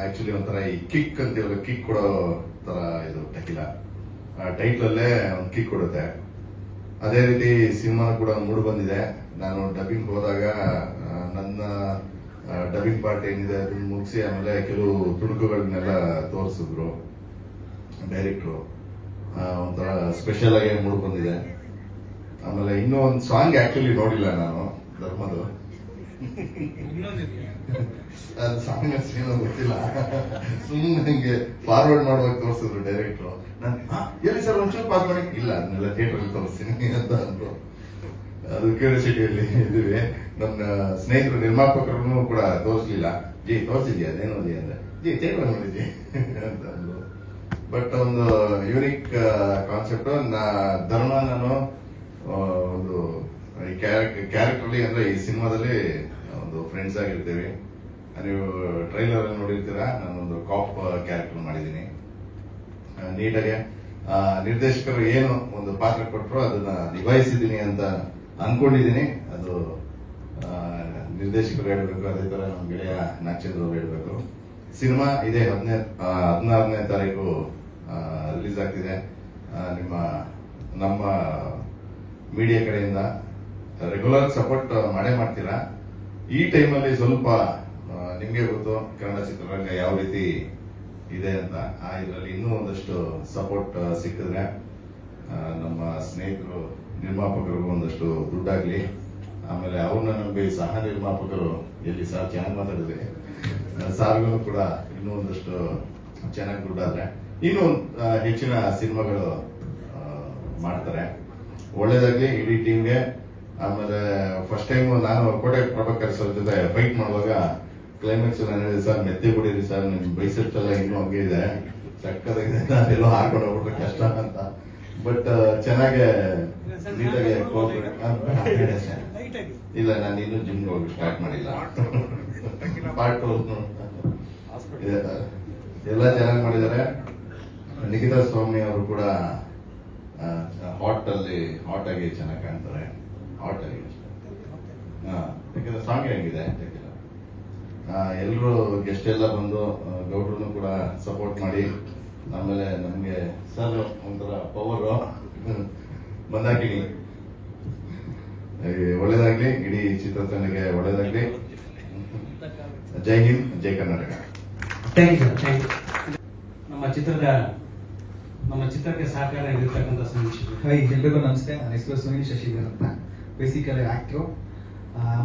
Speaker 10: ಆಕ್ಚುಲಿ ಒಂಥರ ಈ ಕಿಕ್ ಅಂತ ಹೇಳೋ ಕಿಕ್ ಕೊಡೋ ತರ ಇದು ಟಕೀಲಾ ಟೈಟಲ್ ಅಲ್ಲೇ ಒಂದು ಕಿಕ್ ಕೊಡುತ್ತೆ. ಅದೇ ರೀತಿ ಸಿನಿಮಾ ಕೂಡ ಮೂಡ್ ಬಂದಿದೆ. ನಾನು ಡಬ್ಬಿಂಗ್ ಹೋದಾಗ ನನ್ನ ಡಬ್ಬಿಂಗ್ ಪಾರ್ಟ್ ಏನಿದೆ ಅದನ್ನ ಮುಗಿಸಿ ಆಮೇಲೆ ಕೆಲವು ತುಣುಕುಗಳನ್ನೆಲ್ಲ ತೋರಿಸಿದ್ರು ಡೈರೆಕ್ಟ್ರು. ಒಂಥರ ಸ್ಪೆಷಲ್ ಆಗಿ ಮೂಡ್ ಬಂದಿದೆ. ಆಮೇಲೆ ಇನ್ನೂ ಒಂದು ಸಾಂಗ್ ಆಕ್ಚುಲಿ ನೋಡಿಲ್ಲ ನಾನು, ಧರ್ಮದು. ಅದು ಸಾಂಗ್ ಏನೋ ಗೊತ್ತಿಲ್ಲ, ಸುಮ್ಮನೆ ಹಿಂಗೆ ಫಾರ್ವರ್ಡ್ ಮಾಡುವಾಗ ತೋರಿಸಿದ್ರು ಡೈರೆಕ್ಟ್ರು. ನಾನು ಎಲ್ಲಿ ಸರ್ ಒಂಚೂರು ಪಾಸ್ ಮಾಡಿ, ಇಲ್ಲ ಅದನ್ನೆಲ್ಲ ಥಿಯೇಟರ್ ಅಲ್ಲಿ ತೋರಿಸ್ತೀನಿ ಅಂತ ಅಂದ್ರು. ಅದು ಕ್ಯೂರಿಯಾಸಿಟಿಯಲ್ಲಿ ಇದ್ದೀವಿ. ನನ್ನ ಸ್ನೇಹಿತರು ನಿರ್ಮಾಪಕರು ಕೂಡ ತೋರಿಸ್ಲಿಲ್ಲ. ಜಿ ತೋರಿಸಿದ್ಯಾ ಅದೇನೋದಿ ಅಂದ್ರೆ, ಜಿ ಥಿಯೇಟರ್ ನೋಡಿದ್ವಿ ಅಂತ ಅಂದ್ರು. ಬಟ್ ಒಂದು ಯೂನಿಕ್ ಕಾನ್ಸೆಪ್ಟ್. ಧರ್ಮ ನಾನು ಒಂದು ಕ್ಯಾರೆಕ್ಟರ್ಲಿ ಅಂದ್ರೆ ಈ ಸಿನಿಮಾದಲ್ಲಿ ಒಂದು ಫ್ರೆಂಡ್ಸ್ ಆಗಿರ್ತೀವಿ. ನೀವು ಟ್ರೈಲರ್ ನೋಡಿರ್ತೀರಾ, ನಾನೊಂದು ಕಾಪ್ ಕ್ಯಾರೆಕ್ಟರ್ ಮಾಡಿದ್ದೀನಿ. ನೀಟಾಗಿ ನಿರ್ದೇಶಕರು ಏನು ಒಂದು ಪಾತ್ರ ಕೊಟ್ಟರು ಅದನ್ನ ನಿಭಾಯಿಸಿದ್ದೀನಿ ಅಂತ ಅನ್ಕೊಂಡಿದ್ದೀನಿ. ಅದು ನಿರ್ದೇಶಕರು ಹೇಳ್ಬೇಕು, ಅದೇ ತರ ನಮ್ಮ ಗೆಳೆಯ ನಾಗಚಂದ್ರ ಅವರು ಹೇಳ್ಬೇಕು. ಸಿನಿಮಾ ಇದೇ 16ನೇ ತಾರೀಕು ರಿಲೀಸ್ ಆಗ್ತಿದೆ. ನಮ್ಮ ಮೀಡಿಯಾ ಕಡೆಯಿಂದ ರೆಗ್ಯುಲರ್ ಸಪೋರ್ಟ್ ಮಾಡೇ ಮಾಡ್ತೀರಾ. ಈ ಟೈಮಲ್ಲಿ ಸ್ವಲ್ಪ ನಿಮ್ಗೆ ಗೊತ್ತು ಕನ್ನಡ ಚಿತ್ರರಂಗ ಯಾವ ರೀತಿ ಇದೆ ಅಂತ. ಇದರಲ್ಲಿ ಇನ್ನೂ ಒಂದಷ್ಟು ಸಪೋರ್ಟ್ ಸಿಕ್ಕಿದ್ರೆ ನಮ್ಮ ಸ್ನೇಹಿತರು ನಿರ್ಮಾಪಕರಿಗೂ ಒಂದಷ್ಟು ದುಡ್ಡಾಗ್ಲಿ. ಆಮೇಲೆ ಅವ್ರನ್ನ ನಂಬಿ ಸಹ ನಿರ್ಮಾಪಕರು ಎಲ್ಲಿ ಸಹ ಚೆನ್ನಾಗಿ ಮಾತಾಡಿದ್ರೆ ಸಾರ್ಗೂ ಕೂಡ ಇನ್ನೂ ಒಂದಷ್ಟು ಚೆನ್ನಾಗಿ ದುಡ್ಡಾದ್ರೆ ಇನ್ನೂ ಹೆಚ್ಚಿನ ಸಿನಿಮಾಗಳು ಮಾಡ್ತಾರೆ. ಒಳ್ಳೇದಾಗ್ಲಿ ಇಡೀ ಟೀಮ್ಗೆ. ಆಮೇಲೆ ಫಸ್ಟ್ ಟೈಮ್ ನಾನು ಕೋಟೆ ಪ್ರಭಾಕರ್ ಸರ್ ಜೊತೆ ಫೈಟ್ ಮಾಡುವಾಗ ಕ್ಲೈಮ್ಯಾಕ್ಸ್ ಎಲ್ಲ ಹೇಳಿದೆ, ಸರ್ ಮೆತ್ತೆ ಬಿಡಿರಿ ಸರ್, ನಿಮ್ ಬೈಸೆಪ್ಸ್ ಎಲ್ಲ ಇನ್ನೂ ಹಂಗೆ ಇದೆ, ಸಕ್ಕದಾಗಿದೆ, ನಾನೆಲ್ಲೋ ಹಾಕೊಂಡು ಹೋಗ್ಬಿಟ್ರೆ ಕಷ್ಟ ಅಂತ. ಬಟ್ ಚೆನ್ನಾಗೆ ನೀಟಾಗಿ ಇಲ್ಲ, ನಾನು ಇನ್ನೂ ಜಿಮ್ಗೆ ಹೋಗಿ ಸ್ಟಾರ್ಟ್ ಮಾಡಿಲ್ಲ. ಪಾರ್ಟ್ ಎಲ್ಲ ಚೆನ್ನಾಗಿ ಮಾಡಿದ್ದಾರೆ. ನಿಖಿತಾ ಸ್ವಾಮಿ ಅವರು ಕೂಡ ಹಾಟ್ ಆಗಿ ಚೆನ್ನಾಗಿ ಕಾಣ್ತಾರೆ. ಹಾಟ್ ಆಗಿ ಯಾಕಂದ್ರೆ ಸಾಂಗ್ ಹೆಂಗಿದೆ. ಎಲ್ಲರೂ ಗೆಸ್ಟ್ ಎಲ್ಲ ಬಂದು ಗೌಡ್ರು ಕೂಡ ಸಪೋರ್ಟ್ ಮಾಡಿ, ಆಮೇಲೆ ನಮ್ಗೆ ಸರ್ ಒಂಥರ ಪವರ್ ಬಂದಾಕಿನಿ. ಒಳ್ಳೇದಾಗ್ಲಿ, ಇಡೀ ಚಿತ್ರತಂಡಕ್ಕೆ ಒಳ್ಳೇದಾಗ್ಲಿ. ಜೈ ಹಿಂದ್, ಜೈ Karnataka.
Speaker 3: Thank you sir, thank you. ನಮ್ಮ ಚಿತ್ರಕ್ಕೆ ಸಹಕಾರ ನೀಡಿರ್ತಕ್ಕಂಥ ಸುನೀಲ್ ಶಶಿಧರ್.
Speaker 11: ಹಾಯ್, ಎಲ್ರಿಗೂ ನಮಸ್ತೆ. ನನ್ನ ಹೆಸರು ಸುನೀಲ್ ಶಶಿಧರ್ ಅಂತ, ಬೇಸಿಕಲಿ ಆಕ್ಟ್ರು.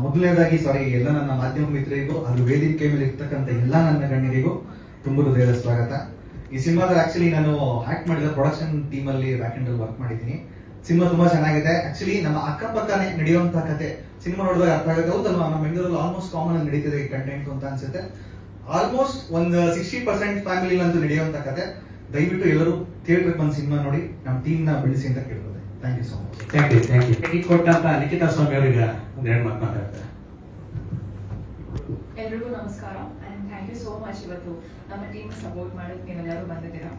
Speaker 11: ಮೊದಲನೇದಾಗಿ ಎಲ್ಲ ನನ್ನ ಮಾಧ್ಯಮ ಮಿತ್ರರಿಗೂ ಅದು ವೇದಿಕೆ ಮೇಲೆ ಇರ್ತಕ್ಕಂಥ ಎಲ್ಲ ನನ್ನ ಗಣ್ಯರಿಗೂ ತುಂಬ ಹೃದಯದ ಸ್ವಾಗತ. ಈ ಸಿನಿಮಾದಲ್ಲಿ ಆಕ್ಚುಲಿ ನಾನು ಆಕ್ಟ್ ಮಾಡಿದ ಪ್ರೊಡಕ್ಷನ್ ಟೀಮ್ ಅಲ್ಲಿ ಬ್ಯಾಕ್ ಎಂಡ್ ಅಲ್ಲಿ ವರ್ಕ್ ಮಾಡಿದ್ದೀನಿ. ಸಿನಿಮಾ ತುಂಬಾ ಚೆನ್ನಾಗಿದೆ. ಆಕ್ಚುಲಿ ನಮ್ಮ ಅಕ್ಕಪಕ್ಕನೆ ನಡೆಯುವಂತಹ ಕತೆ ಸಿನಿಮಾ ನೋಡಿದಾಗ ಅರ್ಥ ಆಗುತ್ತೆ. ಹೌದಲ್ವಾ, ನಮ್ಮ ಬೆಂಗಳೂರಲ್ಲಿ ಆಲ್ಮೋಸ್ಟ್ ಕಾಮನ್ ಆಗಿ ನಡೀತಿದೆ ಕಂಟೆಂಟ್ ಅಂತ ಅನ್ಸುತ್ತೆ. ಆಲ್ಮೋಸ್ಟ್ ಒಂದು 60% ಫ್ಯಾಮಿಲಿ ಅಂತೂ ನಡೆಯುವಂತ ಕತೆ. ದಯವಿಟ್ಟು ಎಲ್ಲರೂ ಥಿಯೇಟರ್ ಬಂದು ಸಿನಿಮಾ ನೋಡಿ ನಮ್ಮ ಟೀಮ್ ನ ಬೆಳೆಸಿ ಅಂತ ಕೇಳ್ಬೋದು. Thank you so much.
Speaker 3: Thank you, thank you. ಕೊಟ್ಟಂತ ನಿಖಿತಾ ಸ್ವಾಮಿ ಅವರಿಗೆ ಒಂದೆರಡು ಮಾತು ಮಾತಾಡ್ತಾರೆ.
Speaker 12: ಎಲ್ರಿಗೂ ನಮಸ್ಕಾರ and thank you so much. ಇವತ್ತು ನಮ್ಮ ಟೀಮ್ ಸಪೋರ್ಟ್ ಮಾಡೋಕೆ ನೀವೆಲ್ಲರೂ ಬಂದಿದ್ದೀರಾ.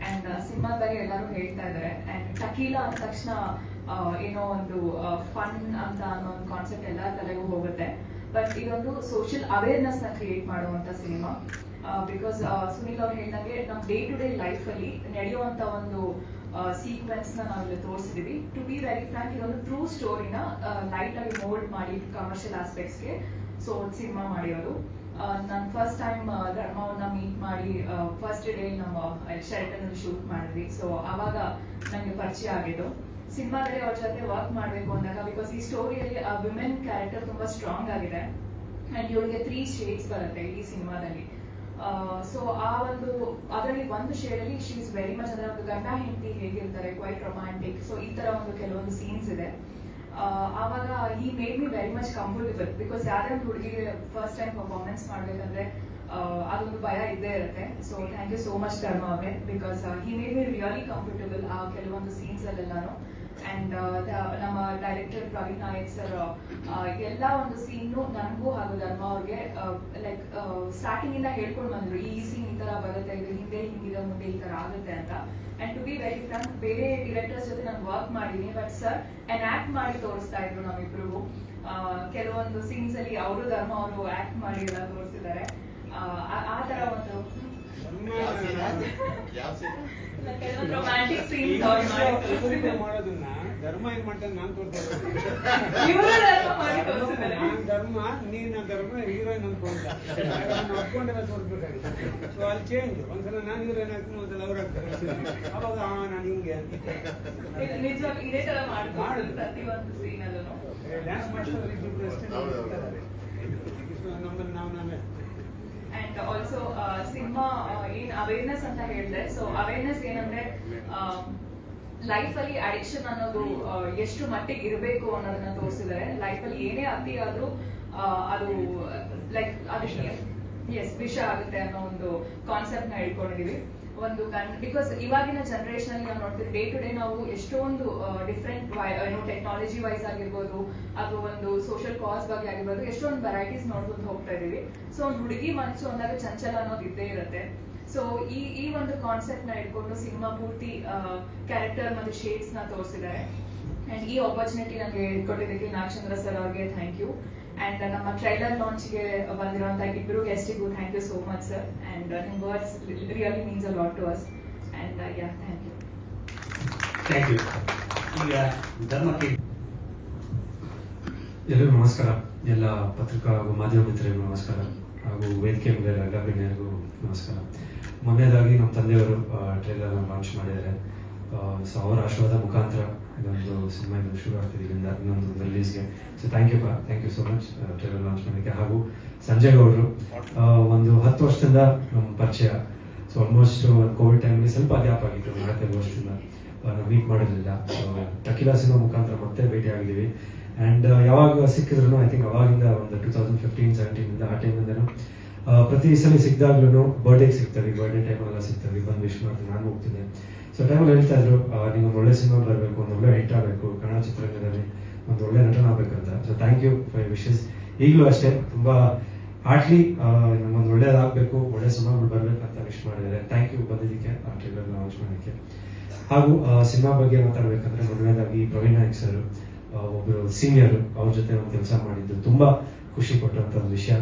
Speaker 12: ಅಂಡ್ ಸಿನಿಮಾದ ಬಗ್ಗೆ ಎಲ್ಲರೂ ಹೇಳ್ತಾ ಇದ್ದಾರೆ. ಅಂಡ್ ಟಕೀಲಾ ಅಂದ ತಕ್ಷಣ ಏನೋ ಒಂದು ಫನ್ ಅಂತ ಅನ್ನೋ ಒಂದು ಕಾನ್ಸೆಪ್ಟ್ ಎಲ್ಲ ತಲೆಗೂ ಹೋಗುತ್ತೆ. ಬಟ್ ಇದೊಂದು ಸೋಷಿಯಲ್ ಅವೇರ್ನೆಸ್ ನ ಕ್ರಿಯೇಟ್ ಮಾಡುವಂತ ಸಿನಿಮಾ. ಬಿಕಾಸ್ ಸುನೀಲ್ ಅವ್ರು ಹೇಳಿದಂಗೆ ನಮ್ಮ ಡೇ ಟು ಡೇ ಲೈಫ್ ಅಲ್ಲಿ ನಡೆಯುವಂತ ಒಂದು ಸೀಕ್ವೆನ್ಸ್ ನ ನಾವಿಲ್ಲಿ ತೋರಿಸಿದೀವಿ. ಟು ಬಿ ವೆರಿ ಫ್ರಾಂಕ್, ಇದೊಂದು ಟ್ರೂ ಸ್ಟೋರಿನ ಲೈಟ್ ಆಗಿ ಮೋಲ್ಡ್ ಮಾಡಿ ಕಮರ್ಷಿಯಲ್ ಆಸ್ಪೆಕ್ಟ್ಸ್ಗೆ ಸಿನಿಮಾ ಮಾಡಿರೋದು. ನಾನು ಫಸ್ಟ್ ಟೈಮ್ ಧರ್ಮವನ್ನ ಮೀಟ್ ಮಾಡಿ ಫಸ್ಟ್ ಡೇ ನಮ್ಮ ಶೆಲ್ಟರ್ ಅಲ್ಲಿ ಶೂಟ್ ಮಾಡಿದ್ವಿ. ಸೊ ಅವಾಗ ನಂಗೆ ಪರಿಚಯ ಆಗಿದ್ದು. ಸಿನಿಮಾದಲ್ಲಿ ಅವ್ರ ಜೊತೆ ವರ್ಕ್ ಮಾಡಬೇಕು ಅಂದಾಗ, ಬಿಕಾಸ್ ಈ ಸ್ಟೋರಿಯಲ್ಲಿ ವಿಮೆನ್ ಕ್ಯಾರೆಕ್ಟರ್ ತುಂಬಾ ಸ್ಟ್ರಾಂಗ್ ಆಗಿದೆ ಅಂಡ್ ಇವಳಿಗೆ 3 ಶೇಡ್ಸ್ ಬರುತ್ತೆ ಈ ಸಿನಿಮಾದಲ್ಲಿ. ಸೊ ಅದರಲ್ಲಿ ಒಂದು ಶೇಡ್ ಅಲ್ಲಿ ಶಿ ಇಸ್ ವೆರಿ ಮಚ್ ಅಂದ್ರೆ ಒಂದು ಗಂಡ ಹೆಂಡತಿ ಹೇಗಿರ್ತಾರೆ, ಕ್ವೈಟ್ ರೊಮ್ಯಾಂಟಿಕ್. ಸೊ ಈ ತರ ಒಂದು ಕೆಲವೊಂದು ಸೀನ್ಸ್ ಇದೆ. ಆವಾಗ he made me very much comfortable. Because ಯಾರೇ ಒಂದು ಹುಡುಗಿಗೆ ಫಸ್ಟ್ ಟೈಮ್ ಪರ್ಫಾರ್ಮೆನ್ಸ್ ಮಾಡ್ಬೇಕಂದ್ರೆ ಅದೊಂದು ಭಯ ಇದ್ದೇ ಇರುತ್ತೆ. So thank you so much Dharma ಅವರೇ, because he made me really comfortable ಆ ಕೆಲವೊಂದು ಸೀನ್ಸ್ ಅಲ್ಲೆಲ್ಲಾನು. ಅಂಡ್ ನಮ್ಮ ಡೈರೆಕ್ಟರ್ ಪ್ರವೀಣ್ ನಾಯಕ್ ಸರ್ ಎಲ್ಲ ಒಂದು ಸೀನು ನನಗೂ ಹಾಗೂ ಧರ್ಮ ಅವ್ರಿಗೆ ಲೈಕ್ ಸ್ಟಾರ್ಟಿಂಗ್ ಇಂದ ಹೇಳ್ಕೊಂಡು ಬಂದ್ರು, ಈ ಸೀನ್ ಈ ತರ ಬರುತ್ತೆ, ಇದು ಹಿಂದೆ ಹಿಂಗಿದೆ, ಮುಂದೆ ಈ ತರ ಆಗುತ್ತೆ ಅಂತ. And to be very frank, ಬೇರೆ ಡೈರೆಕ್ಟರ್ಸ್ ಜೊತೆ ನಾನು ವರ್ಕ್ ಮಾಡಿದೀನಿ, ಬಟ್ ಸರ್ ಆಕ್ಟ್ ಮಾಡಿ ತೋರಿಸ್ತಾ ಇದ್ರು ನಮ್ಮಿಬ್ರಿಗೂ. ಕೆಲವೊಂದು ಸೀನ್ಸ್ ಅಲ್ಲಿ ಅವರು ಧರ್ಮ ಅವರು ಆಕ್ಟ್ ಮಾಡಿ ಎಲ್ಲ ತೋರಿಸಿದ್ದಾರೆ. ಆ ತರ ಒಂದು ಕೆಲವೊಂದು ರೊಮ್ಯಾಂಟಿಕ್ ಸೀನ್ಸ್ ಅವ್ರು
Speaker 2: ಮಾಡೋದನ್ನ ಧರ್ಮ ಏನ್ ಮಾಡ್ತಾನೆ ನಾನು ತೋರಿಸ್ತಾರೆ. ಧರ್ಮ ನೀನ ಧರ್ಮ ಹೀರೋಯಿನ್ ಅನ್ಕೊಂಡ ಅಪ್ಕೊಂಡೆಲ್ಲ ತೋರಿಸ್ಬೇಕಾಗಿತ್ತು. ಸೊ ಅಲ್ಲಿ ಚೇಂಜ್, ಒಂದ್ಸಲ ನಾನು ಹೀರೋಯಿನ್ ಆಗ್ತೀನಿ, ಒಂದ್ಸಲ ಅವ್ರು ಆಗ್ತಾರೆ. ಅವಾಗ ನಾನು ಹಿಂಗೆ
Speaker 12: ನಿಜವಾಗಿ ಇದೇ ತರ ಮಾಡಿದ್ರು ಪ್ರತಿಯೊಂದು ಸೀನ್ ಅಲ್ಲೂ
Speaker 2: ಡ್ಯಾನ್ಸ್ ಮಾಡ್ತಾರೆ ನಮ್ಮಲ್ಲಿ ನಾವು ನಾವೇ.
Speaker 12: ಅಂಡ್ ಆಲ್ಸೋ ಸಿನಿಮಾ ಏನ್ ಅವೇರ್ನೆಸ್ ಅಂತ ಹೇಳಿದೆ. ಸೊ ಅವೇರ್ನೆಸ್ ಏನಂದ್ರೆ ಲೈಫ್ ಅಲ್ಲಿ ಅಡಿಕ್ಷನ್ ಅನ್ನೋದು ಎಷ್ಟು ಮಟ್ಟಿಗೆ ಇರಬೇಕು ಅನ್ನೋದನ್ನ ತೋರಿಸಿದ್ದಾರೆ. ಲೈಫ್ ಅಲ್ಲಿ ಏನೇ ಅತಿ ಆದ್ರೂ ಅದು ಲೈಕ್ ಅದಕ್ಕೆ ವಿಷ ಆಗುತ್ತೆ ಅನ್ನೋ ಒಂದು ಕಾನ್ಸೆಪ್ಟ್ ನ ಇಟ್ಕೊಂಡಿದೀವಿ. ಒಂದು ಬಿಕಾಸ್ ಇವಾಗಿನ ಜನರೇಷನ್ ಅಲ್ಲಿ ನಾವು ನೋಡ್ತೀವಿ, ಡೇ ಟು ಡೇ ನಾವು ಎಷ್ಟೊಂದು ಡಿಫ್ರೆಂಟ್ ಟೆಕ್ನಾಲಜಿ ವೈಸ್ ಆಗಿರ್ಬೋದು ಅಥವಾ ಒಂದು ಸೋಷಿಯಲ್ ಕಾಸ್ ಬಗ್ಗೆ ಆಗಿರ್ಬೋದು, ಎಷ್ಟೊಂದು ವೆರೈಟೀಸ್ ನೋಡ್ಕೊಂಡು ಹೋಗ್ತಾ ಇದೀವಿ. ಸೊ ಒಂದು ಹುಡುಗಿ ಮನಸ್ಸು ಅಂದಾಗ ಚಂಚಲ ಅನ್ನೋದು ಇದ್ದೇ ಇರುತ್ತೆ. ಸೊ ಈ ಒಂದು ಕಾನ್ಸೆಪ್ಟ್ ನ ಇಟ್ಕೊಂಡು ಸಿನಿಮಾ ಪೂರ್ತಿ ಕ್ಯಾರೆಕ್ಟರ್ ಮತ್ತು ಶೇಡ್ಸ್ ನ ತೋರಿಸಿದ್ದಾರೆ. ಅಂಡ್ ಈ ಆಪರ್ಚುನಿಟಿ ನನಗೆ ಕೊಟ್ಟಿದ್ದಕ್ಕೆ ನಾಗಚಂದ್ರ ಸರ್ ಅವ್ರಿಗೆ ಥ್ಯಾಂಕ್ ಯು. ಅಂಡ್ ನಮ್ಮ ಟ್ರೈಲರ್ ಲಾಂಚ್ ಗೆ ಬಂದಿರುವಂತಹ ಇಬ್ಬರು ಗೆಸ್ಟಿಗೂ thank you so much sir. And ನಿಮ್ words really means a lot to us. And yeah thank you.
Speaker 3: Thank you. ಈಗ ಧರ್ಮಕ್ಕೆ
Speaker 13: ಎಲ್ಲರಿಗೂ ನಮಸ್ಕಾರ. ಎಲ್ಲ ಪತ್ರಿಕಾ ಹಾಗೂ ಮಾಧ್ಯಮ ಮಿತ್ರರಿಗೂ ನಮಸ್ಕಾರ, ಹಾಗೂ ವೇದಿಕೆ ಮೇಲೆ ಎಲ್ಲ ಗಣ್ಯರಿಗೂ ನಮಸ್ಕಾರ. ಮೊನ್ನೆದಾಗಿ ನಮ್ಮ ತಂದೆಯವರು ಟ್ರೈಲರ್ ಲಾಂಚ್ ಮಾಡಿದ್ದಾರೆ. ಸೊ ಅವರ ಆಶೀರ್ವಾದ ಮುಖಾಂತರ ಇದೊಂದು ಸಿನಿಮಾ ಇದು ಶುರು ಆಗ್ತಿದೆ ಇಲ್ಲಿಂದ ಇನ್ನೊಂದು ರಿಲೀಸ್ಗೆ. So thank you so much trailer launch ಮಾಡೋದಕ್ಕೆ. ಹಾಗೂ ಸಂಜಯ್ ಗೌಡರು ಒಂದು 10 ವರ್ಷದಿಂದ ನಮ್ಮ ಪರಿಚಯ. ಸೊ ಆಲ್ಮೋಸ್ಟ್ ಕೋವಿಡ್ ಟೈಮಲ್ಲಿ ಸ್ವಲ್ಪ ಗ್ಯಾಪ್ ಆಗಿತ್ತು, 4-5 ವರ್ಷದಿಂದ ನಾವು ಮೀಟ್ ಮಾಡಿರಲಿಲ್ಲ. ಸೊ ಟಕೀಲಾ ಸಿನಿಮಾ ಮುಖಾಂತರ ಮತ್ತೆ ಭೇಟಿ ಆಗಿದ್ದೀವಿ. ಆ್ಯಂಡ್ ಯಾವಾಗ ಸಿಕ್ಕಿದ್ರು ಐ ಥಿಂಕ್ ಅವಾಗಿಂದ ಒಂದು 2015-17 ಆ ಟೈಮಿಂದನೂ ಪ್ರತಿ ಸಲ ಸಿಕ್ಕಿದಾಗ್ಲೂ ಬರ್ಡೇಗೆ ಸಿಗ್ತೀವಿ, ಬರ್ಡೇ ಟೈಮಲ್ಲೆಲ್ಲ ಸಿಗ್ತೀವಿ, ಬಂದು ವಿಶ್ ಮಾಡ್ತೀನಿ, ನಾನು ಹೋಗ್ತೀನಿ. ಸೊ ಟೈಮಲ್ಲಿ ಹೇಳ್ತಾ ಇದ್ರು, ನೀವು ಒಂದು ಒಳ್ಳೆ ಸಿನಿಮಾ ಬರಬೇಕು, ಒಂದು ಒಳ್ಳೆ ಹಿಟ್ ಆಗಬೇಕು, ಕನ್ನಡ ಚಿತ್ರರಂಗದಲ್ಲಿ ಒಂದು ಒಳ್ಳೆ ನಟನ ಆಗ್ಬೇಕಂತ. So thank you for your wishes. ಈಗಲೂ ಅಷ್ಟೇ ತುಂಬಾ ಹಾರ್ಟ್ಲಿ ನಮ್ಮೊಂದು ಒಳ್ಳೇದಾಗಬೇಕು, ಒಳ್ಳೆ ಸಿನಿಮಾಗಳು ಬರಬೇಕಂತ ವಿಶ್ ಮಾಡಿದ್ದಾರೆ. ಥ್ಯಾಂಕ್ ಯು ಬಂದಿದ್ದಕ್ಕೆ, ಆ ಟ್ರೈಲರ್ ಲಾಂಚ್ ಮಾಡೋದಕ್ಕೆ. ಹಾಗೂ ಸಿನಿಮಾ ಬಗ್ಗೆ ಮಾತಾಡಬೇಕಂದ್ರೆ ಮೊದಲನೇದಾಗಿ ಪ್ರವೀಣ್ ನಾಯಕ್ ಸರ್ ಒಬ್ಬರು ಸೀನಿಯರ್, ಅವ್ರ ಜೊತೆ ಒಂದು ಕೆಲಸ ಮಾಡಿದ್ದು ತುಂಬಾ ಖುಷಿ ಕೊಟ್ಟಂತ ಒಂದು ವಿಷಯ.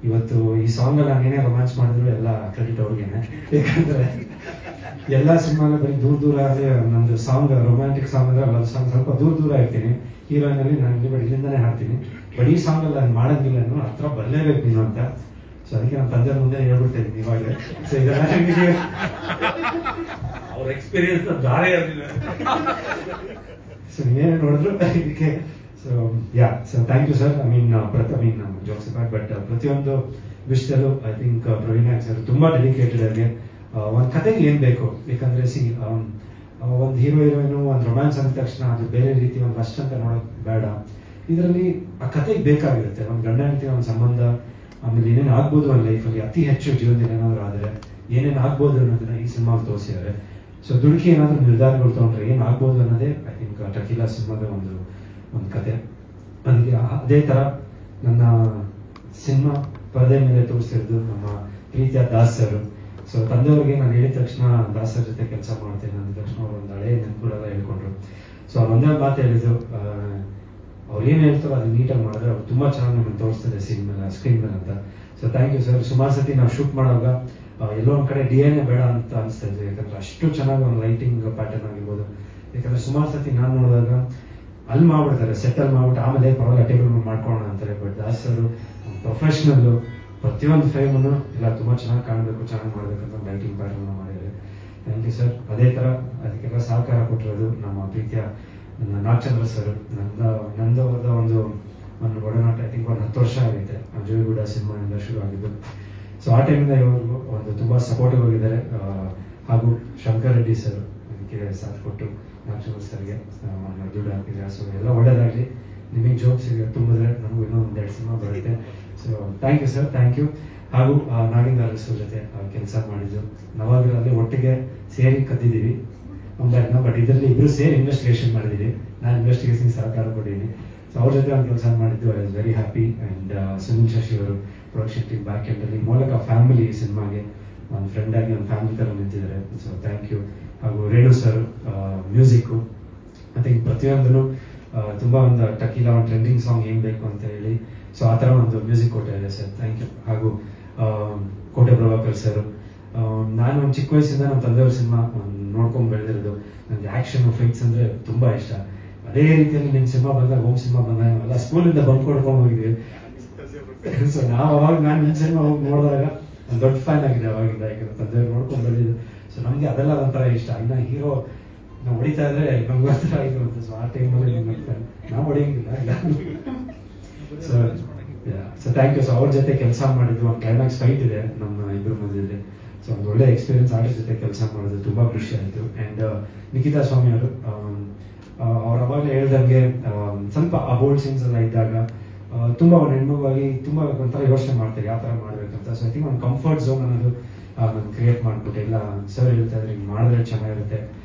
Speaker 13: ಇವತ್ತು ಈ ಸಾಂಗ್ ಅಲ್ಲಿ ನಾನು ಏನೇ ರೊಮ್ಯಾನ್ಸ್ ಮಾಡಿದ್ರು ಎಲ್ಲ ಕ್ರೆಡಿಟ್ ಅವ್ರಿಗೇನೆ. ಯಾಕಂದ್ರೆ ಎಲ್ಲಾ ಸಿನಿಮಾನ ಬರೀ ದೂರ ಅಂದ್ರೆ ನಮ್ದು ಸಾಂಗ್ ರೊಮ್ಯಾಂಟಿಕ್ ಸಾಂಗ್ ಅಂದ್ರೆ ಲವ್ ಸಾಂಗ್ ಸ್ವಲ್ಪ ದೂರ ಇರ್ತೀನಿ, ಹೀರೋಯಿನ್ ಅಲ್ಲಿ ನಾನು ಇಲ್ಲಿಂದಾನೇ ಹಾಡ್ತೀನಿ. ಬಟ್ ಈ ಸಾಂಗ್ ಅಲ್ಲಿ ನಾನು ಮಾಡೋದಿಲ್ಲ, ನಾನು ಹತ್ರ ಬರಲೇಬೇಕು ನೀನು ಅಂತ. ಸೊ ಅದಕ್ಕೆ ನಮ್ಮ ತಂದೆ ಮುಂದೆ ಹೇಳ್ಬಿಡ್ತಾ ಇದ್ದೀನಿ ಇವಾಗ. ಸೊ ಇದೆಲ್ಲ ನಿಮಗೆ
Speaker 7: ಅವ್ರ ಎಕ್ಸ್ಪೀರಿಯನ್ಸ್ ದಾರಿ ಇರಲಿಲ್ಲ.
Speaker 13: ಸೊ ನೀವೇನು ನೋಡಿದ್ರು ಇದಕ್ಕೆ. So yeah, so thank you sir. Jokes but ಪ್ರತಿಯೊಂದು ವಿಷಯದಲ್ಲೂ I think Praveen Nayak sir ತುಂಬಾ ಡೆಡಿಕೇಟೆಡ್ ಆಗಿ ಒಂದು ಕತೆಗೆ ಏನ್ ಬೇಕು. ಯಾಕಂದ್ರೆ ಒಂದು ಹೀರೋಯಿನ್ ಒಂದು ರೊಮ್ಯಾನ್ಸ್ ಅಂದ ತಕ್ಷಣ ಅದು ಬೇರೆ ರೀತಿ ಒಂದು ರಶ್ ಅಂತ ನೋಡೋಕ್ ಬೇಡ. ಇದರಲ್ಲಿ ಆ ಕತೆಗೆ ಬೇಕಾಗಿರುತ್ತೆ ಒಂದು ಗಂಡ ಹೆಂಡತಿ ಒಂದು ಸಂಬಂಧ, ಆಮೇಲೆ ಏನೇನು ಆಗ್ಬೋದು ಒಂದು ಲೈಫಲ್ಲಿ ಅತಿ ಹೆಚ್ಚು ಜೀವನದಲ್ಲಿ ಏನಾದ್ರು ಆದ್ರೆ ಏನೇನು ಆಗ್ಬೋದು ಅನ್ನೋದನ್ನ ಈ ಸಿನಿಮಾ ತೋರಿಸಿದ್ದಾರೆ. ಸೊ ದುಡುಕಿ ಏನಾದ್ರು ನಿರ್ಧಾರಗಳು ತಗೊಂಡ್ರೆ ಏನ್ ಆಗ್ಬೋದು ಅನ್ನೋದೇ ಐ ಥಿಂಕ್ ಟಕೀಲಾ ಸಿನಿಮಾದ ಒಂದು ಕತೆ. ಅದಕ್ಕೆ ಅದೇ ತರ ನನ್ನ ಸಿನಿಮಾ ಪರದೆ ಮೇಲೆ ತೋರಿಸಿರೋದು ನಮ್ಮ ಪ್ರೀತಿಯ ದಾಸ್ ಸರ್. ಸೊ ತಂದೆಯವ್ರಿಗೆ ನಾನು ಹೇಳಿದ ತಕ್ಷಣ ದಾಸ್ ಸರ್ ಜೊತೆ ಕೆಲಸ ಮಾಡ್ತೇನೆ ಅಂದ ತಕ್ಷಣ ಅವ್ರು ಒಂದು ಹಳೆ ನೆನಪುಗಳೆಲ್ಲ ಹೇಳ್ಕೊಂಡ್ರು. ಸೊ ಅವ್ರು ಒಂದೇ ಮಾತು ಹೇಳಿದ್ರು, ಅವ್ರು ಏನ್ ಹೇಳ್ತಾರೋ ಅದು ನೀಟಾಗಿ ಮಾಡಿದ್ರೆ ಅವ್ರು ತುಂಬಾ ಚೆನ್ನಾಗಿ ನಮ್ಮನ್ನು ತೋರಿಸ್ತಾರೆ ಸ್ಕ್ರೀನ್ ಮೇಲೆ ಅಂತ. So thank you sir. ಸುಮಾರು ಸತಿ ನಾವು ಶೂಟ್ ಮಾಡುವಾಗ ಎಲ್ಲೋ ಒಂದ್ ಕಡೆ DNA ಬೇಡ ಅಂತ ಅನಿಸ್ತಾ ಇದ್ವಿ, ಯಾಕಂದ್ರೆ ಅಷ್ಟು ಚೆನ್ನಾಗಿ ಒಂದು ಲೈಟಿಂಗ್ ಪ್ಯಾಟರ್ನ್ ಆಗಿರ್ಬೋದು. ಯಾಕಂದ್ರೆ ಸುಮಾರು ಸತಿ ನಾನು ನೋಡಿದಾಗ ಅಲ್ಲಿ ಮಾಡ್ಬಿಡ್ತಾರೆ, ಸೆಟಲ್ ಮಾಡ್ಬಿಟ್ಟು ಆಮೇಲೆ ಪರವಾಗಿಲ್ಲ ಟೇಬಲ್ ಮಾಡ್ಕೊಳ್ಳೋಣ ಅಂತಾರೆ. ಬಟ್ ದಾಸ್ ಸರ್ ಪ್ರೊಫೆಷನಲ್, ಪ್ರತಿಯೊಂದು ಫ್ರೇಮನ್ನು ಎಲ್ಲ ತುಂಬಾ ಚೆನ್ನಾಗಿ ಕಾಣಬೇಕು, ಚೆನ್ನಾಗಿ ಮಾಡ್ಬೇಕಂತ ಲೈಟಿಂಗ್ ಪ್ಯಾಟರ್ನ್ ಮಾಡಿದ್ದಾರೆ. Thank you sir. ಅದೇ ತರ ಅದಕ್ಕೆಲ್ಲ ಸಹಕಾರ ಕೊಟ್ಟಿರೋದು ನಮ್ಮ ಪ್ರೀತಿಯ ನಾಗಚಂದ್ರ ಸರ್. ನಂದವರದ ಒಂದು ಒಡನಾಟ ಐ ಥಿಂಕ್ ಒಂದು 10 ವರ್ಷ ಆಗೈತೆ ಜೋಯಿಗೂಡ ಸಿನಿಮಾದಿಂದ ಶುರು ಆಗಿದ್ದು. ಸೊ ಆ ಟೈಮಿಂದ ಇವರು ಒಂದು ತುಂಬಾ ಸಪೋರ್ಟಿವ್ ಆಗಿದ್ದಾರೆ. ಹಾಗೂ ಶಂಕರ್ ರೆಡ್ಡಿ ಸರ್ ಅದಕ್ಕೆ ಸಾಥ್ ಕೊಟ್ಟು ನಾಗಚಂದ್ರ ಸರ್ಗೆ ದುಡ್ಡು ಹಾಕಿದ್ದಾರೆ. ಸೊ ಎಲ್ಲ ಒಳ್ಳೇದಾಗಲಿ, ನಿಮಗೆ ಜಾಬ್ ತುಂಬಿದ್ರೆ ನಮಗೂ ಇನ್ನೂ 1-2 ಸಿನಿಮಾ ಬರುತ್ತೆ. So thank you sir, thank you. ಹಾಗೂ ನಾಗೇಂದ್ರ ಅರಸು ಜೊತೆ ಕೆಲಸ ಮಾಡಿದ್ದು, ನವಾಗರಲ್ಲಿ ಒಟ್ಟಿಗೆ ಸೇರಿ ಕದ್ದಿದ್ದೀವಿ. ಒಂದಾಗಿ ಬಟ್ ಇದರಲ್ಲಿ ಇಬ್ರು ಸೇರಿ ಇನ್ವೆಸ್ಟಿಗೇಷನ್ ಮಾಡಿದ್ದೀನಿ, ನಾನು ಇನ್ವೆಸ್ಟಿಗೇಷನ್ ಸಹಕಾರ ಕೊಟ್ಟಿದ್ದೀನಿ. ಸೊ ಅವ್ರ ಜೊತೆ ಒಂದು ಕೆಲಸ ಮಾಡಿದ್ದು I was very happy. And Sunil Shashi ಅವರು ಪ್ರೊಡಕ್ಷನ್ ಟೀಮ್ ಬ್ಯಾಕ್ ಎಂಡಲ್ಲಿ ಮೂಲಕ ಫ್ಯಾಮಿಲಿ ಸಿನಿಮಾಗೆ ಒಂದು ಫ್ರೆಂಡ್ ಆಗಿ ಒಂದು ಫ್ಯಾಮಿಲಿ ಥರ ನಿಂತಿದ್ದಾರೆ. So thank you. ಹಾಗೂ ರೇಣು ಸರ್ ಮ್ಯೂಸಿಕ್ಕು ಮತ್ತು ಈಗ ಪ್ರತಿಯೊಂದೂ ತುಂಬ ಒಂದು ಟಕೀಲ ಒಂದು ಟ್ರೆಂಡಿಂಗ್ ಸಾಂಗ್ ಏನು ಬೇಕು ಅಂತ ಹೇಳಿ ಸೊ ಆ ಥರ ಒಂದು ಮ್ಯೂಸಿಕ್ ಕೊಟ್ಟಿದ್ದಾರೆ ಸರ್, ಥ್ಯಾಂಕ್ ಯು. ಹಾಗೂ ಕೋಟೆ ಪ್ರಭಾಕರ್ ಸರ್, ನಾನು ಒಂದು ಚಿಕ್ಕ ವಯಸ್ಸಿಂದ ನಮ್ಮ ತಂದೆಯವ್ರ ಸಿನಿಮಾ ನೋಡ್ಕೊಂಡು ಬೆಳೆದಿರೋದು. ನನಗೆ ಆ್ಯಕ್ಷನ್ ಫೈಟ್ಸ್ ಅಂದರೆ ತುಂಬ ಇಷ್ಟ. ಅದೇ ರೀತಿಯಲ್ಲಿ ನಿಮ್ಮ ಸಿನಿಮಾ ಬಂದಾಗ, ಹೋಮ್ ಸಿನಿಮಾ ಬಂದಾಗ ನಾವೆಲ್ಲ ಸ್ಕೂಲಿಂದ ಬಂಕ್ ಕೊಡ್ಕೊಂಡು ಹೋಗಿದ್ವಿ. ಸೊ ನಾವು ಅವಾಗ ನಾನು ನಿಮ್ಮ ಸಿನಿಮಾ ಹೋಗಿ ನೋಡಿದಾಗ ಒಂದು ದೊಡ್ಡ ಫ್ಯಾನ್ ಆಗಿದೆ ಅವಾಗಿಂದ, ಯಾಕಂದ್ರೆ ತಂದೆಯವ್ರು ನೋಡ್ಕೊಂಡು ಬಂದಿದ್ದು. ಸೊ ನಮಗೆ ಅದೆಲ್ಲ ಒಂಥರ ಇಷ್ಟ. ಇನ್ನು ಹೀರೋ ನಾವು ಹೊಡಿತಾ ಇದ್ರೆ ನಮ್ಗೆ ಒಂಥರ ಆಗಿರುತ್ತೆ. ಸೊ ಆ ಟೈಮಲ್ಲಿ ನಾವು ಹೊಡೆಯಂಗಿಲ್ಲ ಇಲ್ಲ. So thank you. ಸೊ ಅವ್ರ ಜೊತೆ ಕೆಲಸ ಮಾಡಿದ್ದು, ಒಂದು ಕ್ಲೈಮ್ಯಾಕ್ಸ್ ಫೈಟ್ ಇದೆ ನಮ್ಮ ಇಬ್ಬರ ಮಧ್ಯದಲ್ಲಿ. ಸೊ ಒಂದು ಒಳ್ಳೆ ಎಕ್ಸ್ಪೀರಿಯನ್ಸ್, ಆರ್ಟಿಸ್ಟ್ ಜೊತೆ ಕೆಲಸ ಮಾಡೋದು ತುಂಬ ಖುಷಿ ಆಯಿತು. ಆ್ಯಂಡ್ ನಿಖಿತಾ ಸ್ವಾಮಿ ಅವರು ಅವ್ರು ಅವಾಗಲೇ ಹೇಳ್ದಂಗೆ ಸ್ವಲ್ಪ ಆ ಬೋಲ್ಡ್ ಸೀನ್ಸ್ ಎಲ್ಲ ಇದ್ದಾಗ ತುಂಬ ಒಂದು ಹೆಣ್ಮಗಾಗಿ ತುಂಬ ಒಂಥರ ಯೋಚನೆ ಮಾಡ್ತಾರೆ ಯಾವ ಥರ ಮಾಡಬೇಕಂತ. ಸೊ ಐ ಥಿಂಕ್ ಒಂದು ಕಂಫರ್ಟ್ ಝೋನ್ ಅನ್ನೋದು ನಾನು ಕ್ರಿಯೇಟ್ ಮಾಡಿಬಿಟ್ಟು, ಇಲ್ಲ ಸರ್ ಹೇಳ್ತಾ ಇದ್ರೆ ಹಿಂಗೆ ಮಾಡಿದ್ರೆ ಚೆನ್ನಾಗಿರುತ್ತೆ,